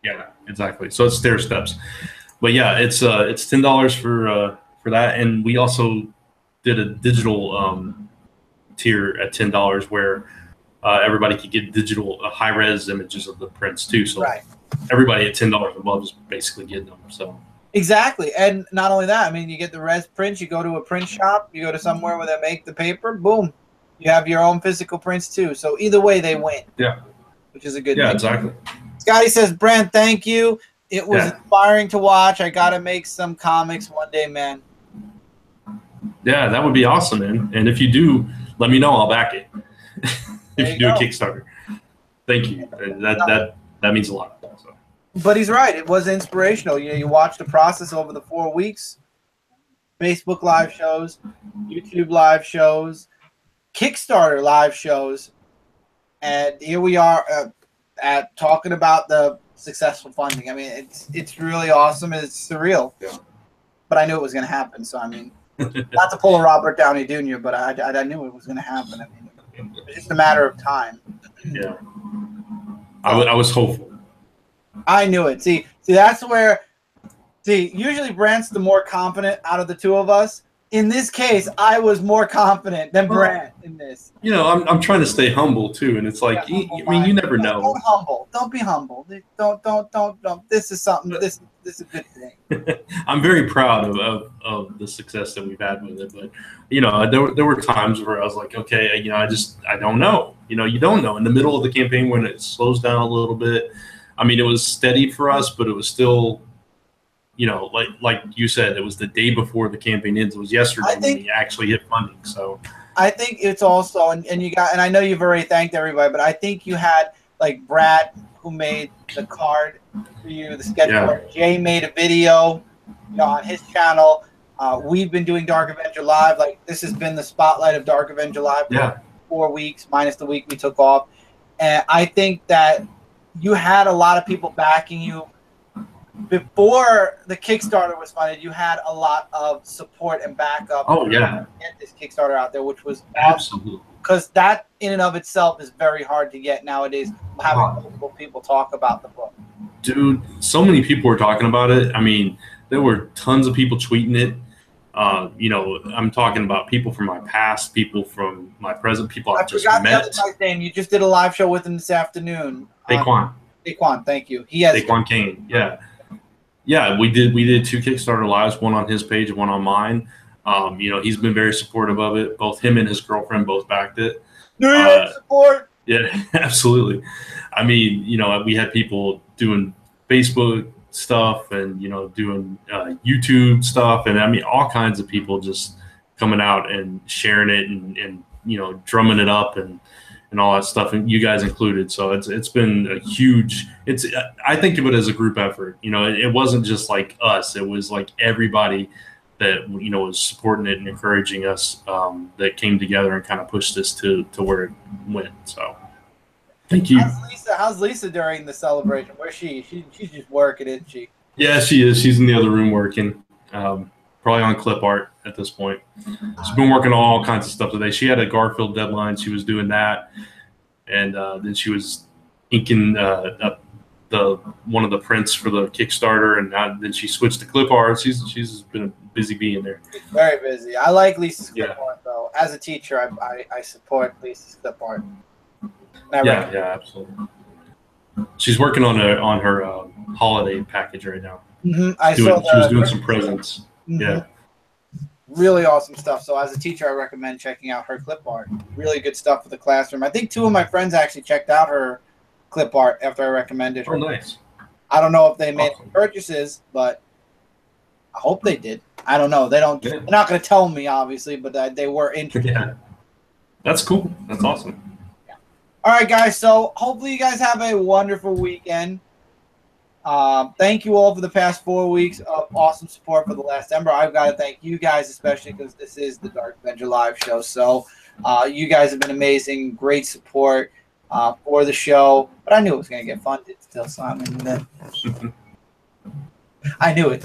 S2: Yeah, exactly. So it's stair steps. But yeah, it's $10 for that, and we also did a digital tier at $10 where everybody could get digital high res images of the prints too. So everybody at $10 above is basically getting them. So
S1: exactly, and not only that, I mean, you get the res prints. You go to a print shop, you go to somewhere where they make the paper. Boom, you have your own physical prints too. So either way, they win.
S2: Yeah,
S1: which is a good.
S2: Yeah,
S1: thing.
S2: exactly.
S1: Scotty says, Brant, thank you. It was inspiring to watch. I got to make some comics one day, man.
S2: Yeah, that would be awesome, man. And if you do, let me know. I'll back it. If you do a Kickstarter. Thank you. That means a lot. So.
S1: But he's right. It was inspirational. You watch the process over the 4 weeks. Facebook live shows, YouTube live shows, Kickstarter live shows. And here we are at talking about the successful funding. I mean, it's really awesome. It's surreal.
S2: Yeah.
S1: But I knew it was going to happen. So, I mean, not to pull a Robert Downey Jr., but I knew it was going to happen. I mean, it was just a matter of time.
S2: Yeah. I was hopeful.
S1: I knew it. See, that's where usually Brant's the more confident out of the two of us. In this case, I was more confident than Brant in this.
S2: You know, I'm trying to stay humble too, and it's like, I mean, you never know.
S1: Don't humble. Don't be humble. Don't. This is something. This is a good thing.
S2: I'm very proud of the success that we've had with it, but you know, there were times where I was like, okay, you know, I don't know. You know, you don't know in the middle of the campaign when it slows down a little bit. I mean, it was steady for us, but it was still. You know, like you said, it was the day before the campaign ends. It was yesterday when we actually hit funding. So
S1: I think it's also, and I know you've already thanked everybody, but I think you had like Brad who made the card for you, the sketchbook. Jay made a video on his channel. We've been doing Dark Avenger Live. Like this has been the spotlight of Dark Avenger Live for 4 weeks, minus the week we took off. And I think that you had a lot of people backing you. Before the Kickstarter was funded, you had a lot of support and backup.
S2: Oh yeah,
S1: to get this Kickstarter out there, which was
S2: absolutely
S1: because that in and of itself is very hard to get nowadays. Having multiple people talk about the book,
S2: dude. So many people were talking about it. I mean, there were tons of people tweeting it. You know, I'm talking about people from my past, people from my present, people I've just met. I forgot the other
S1: guy's name. You just did a live show with him this afternoon. Daquan, thank you. He has
S2: Daquan Kane. Yeah. Yeah, we did 2 Kickstarter lives, one on his page, one on mine. You know, he's been very supportive of it. Both him and his girlfriend both backed it.
S1: New York support.
S2: Yeah, absolutely. I mean, you know, we had people doing Facebook stuff and, you know, doing YouTube stuff. And I mean, all kinds of people just coming out and sharing it and you know, drumming it up and all that stuff, and you guys included. So it's been a huge. I think of it as a group effort. You know, it wasn't just like us. It was like everybody that you know was supporting it and encouraging us that came together and kind of pushed this to where it went. So thank you.
S1: How's Lisa during the celebration? Where's she? She's just working, isn't she?
S2: Yeah, she is. She's in the other room working. probably on clip art at this point. She's been working on all kinds of stuff today. She had a Garfield deadline. She was doing that. And then she was inking up the one of the prints for the Kickstarter, and then she switched to clip art. She's been a busy bee in there.
S1: Very busy. I like Lisa's clip art though. As a teacher, I support Lisa's clip art.
S2: Yeah, absolutely. She's working on her holiday package right now.
S1: Mm-hmm.
S2: She was doing some presents. Mm-hmm. Yeah.
S1: Really awesome stuff. So as a teacher, I recommend checking out her clip art. Really good stuff for the classroom. I think 2 of my friends actually checked out her clip art after I recommended her.
S2: Oh, nice.
S1: I don't know if they made any purchases, but I hope they did. I don't know. They're not going to tell me, obviously, but they were interested.
S2: Yeah. That's cool. That's awesome.
S1: Yeah. All right, guys. So hopefully you guys have a wonderful weekend. Thank you all for the past 4 weeks of awesome support for The Last Ember. I've got to thank you guys, especially because this is the Dark Avenger live show. So you guys have been amazing, great support for the show. But I knew it was going to get funded still, so I knew it.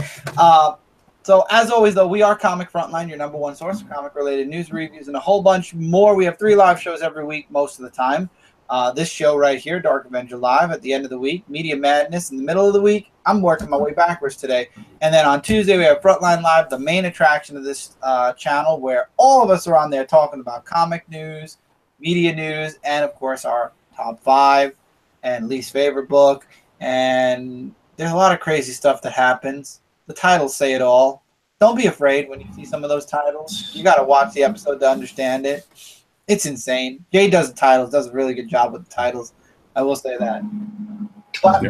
S1: So as always, though, we are Comic Frontline, your #1 source for comic-related news, reviews, and a whole bunch more. We have 3 live shows every week most of the time. This show right here, Dark Avenger Live, at the end of the week. Media Madness in the middle of the week. I'm working my way backwards today. And then on Tuesday, we have Frontline Live, the main attraction of this channel, where all of us are on there talking about comic news, media news, and, of course, our top 5 and least favorite book. And there's a lot of crazy stuff that happens. The titles say it all. Don't be afraid when you see some of those titles. You got to watch the episode to understand it. It's insane. Jay does the titles, does a really good job with the titles. I will say that. But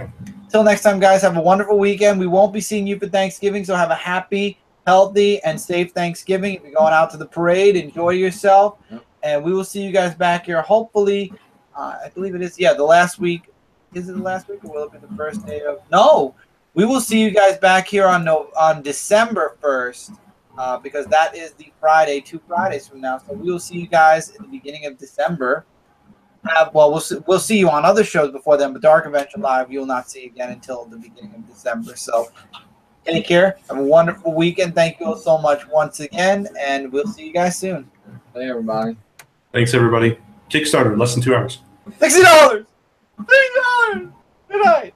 S1: until next time, guys, have a wonderful weekend. We won't be seeing you for Thanksgiving, so have a happy, healthy, and safe Thanksgiving. If you're going out to the parade, enjoy yourself. And we will see you guys back here, hopefully, I believe it is, the last week. Is it the last week, or will it be the first day of? No. We will see you guys back here on December 1st. Because that is the Friday, 2 Fridays from now. So we will see you guys in the beginning of December. We'll see you on other shows before then, but Dark Avenger Live, you'll not see again until the beginning of December. So take care. Have a wonderful weekend. Thank you all so much once again, and we'll see you guys soon.
S3: Hey, everybody.
S2: Thanks, everybody. Kickstarter, less than 2 hours.
S1: $60. $60. Good night.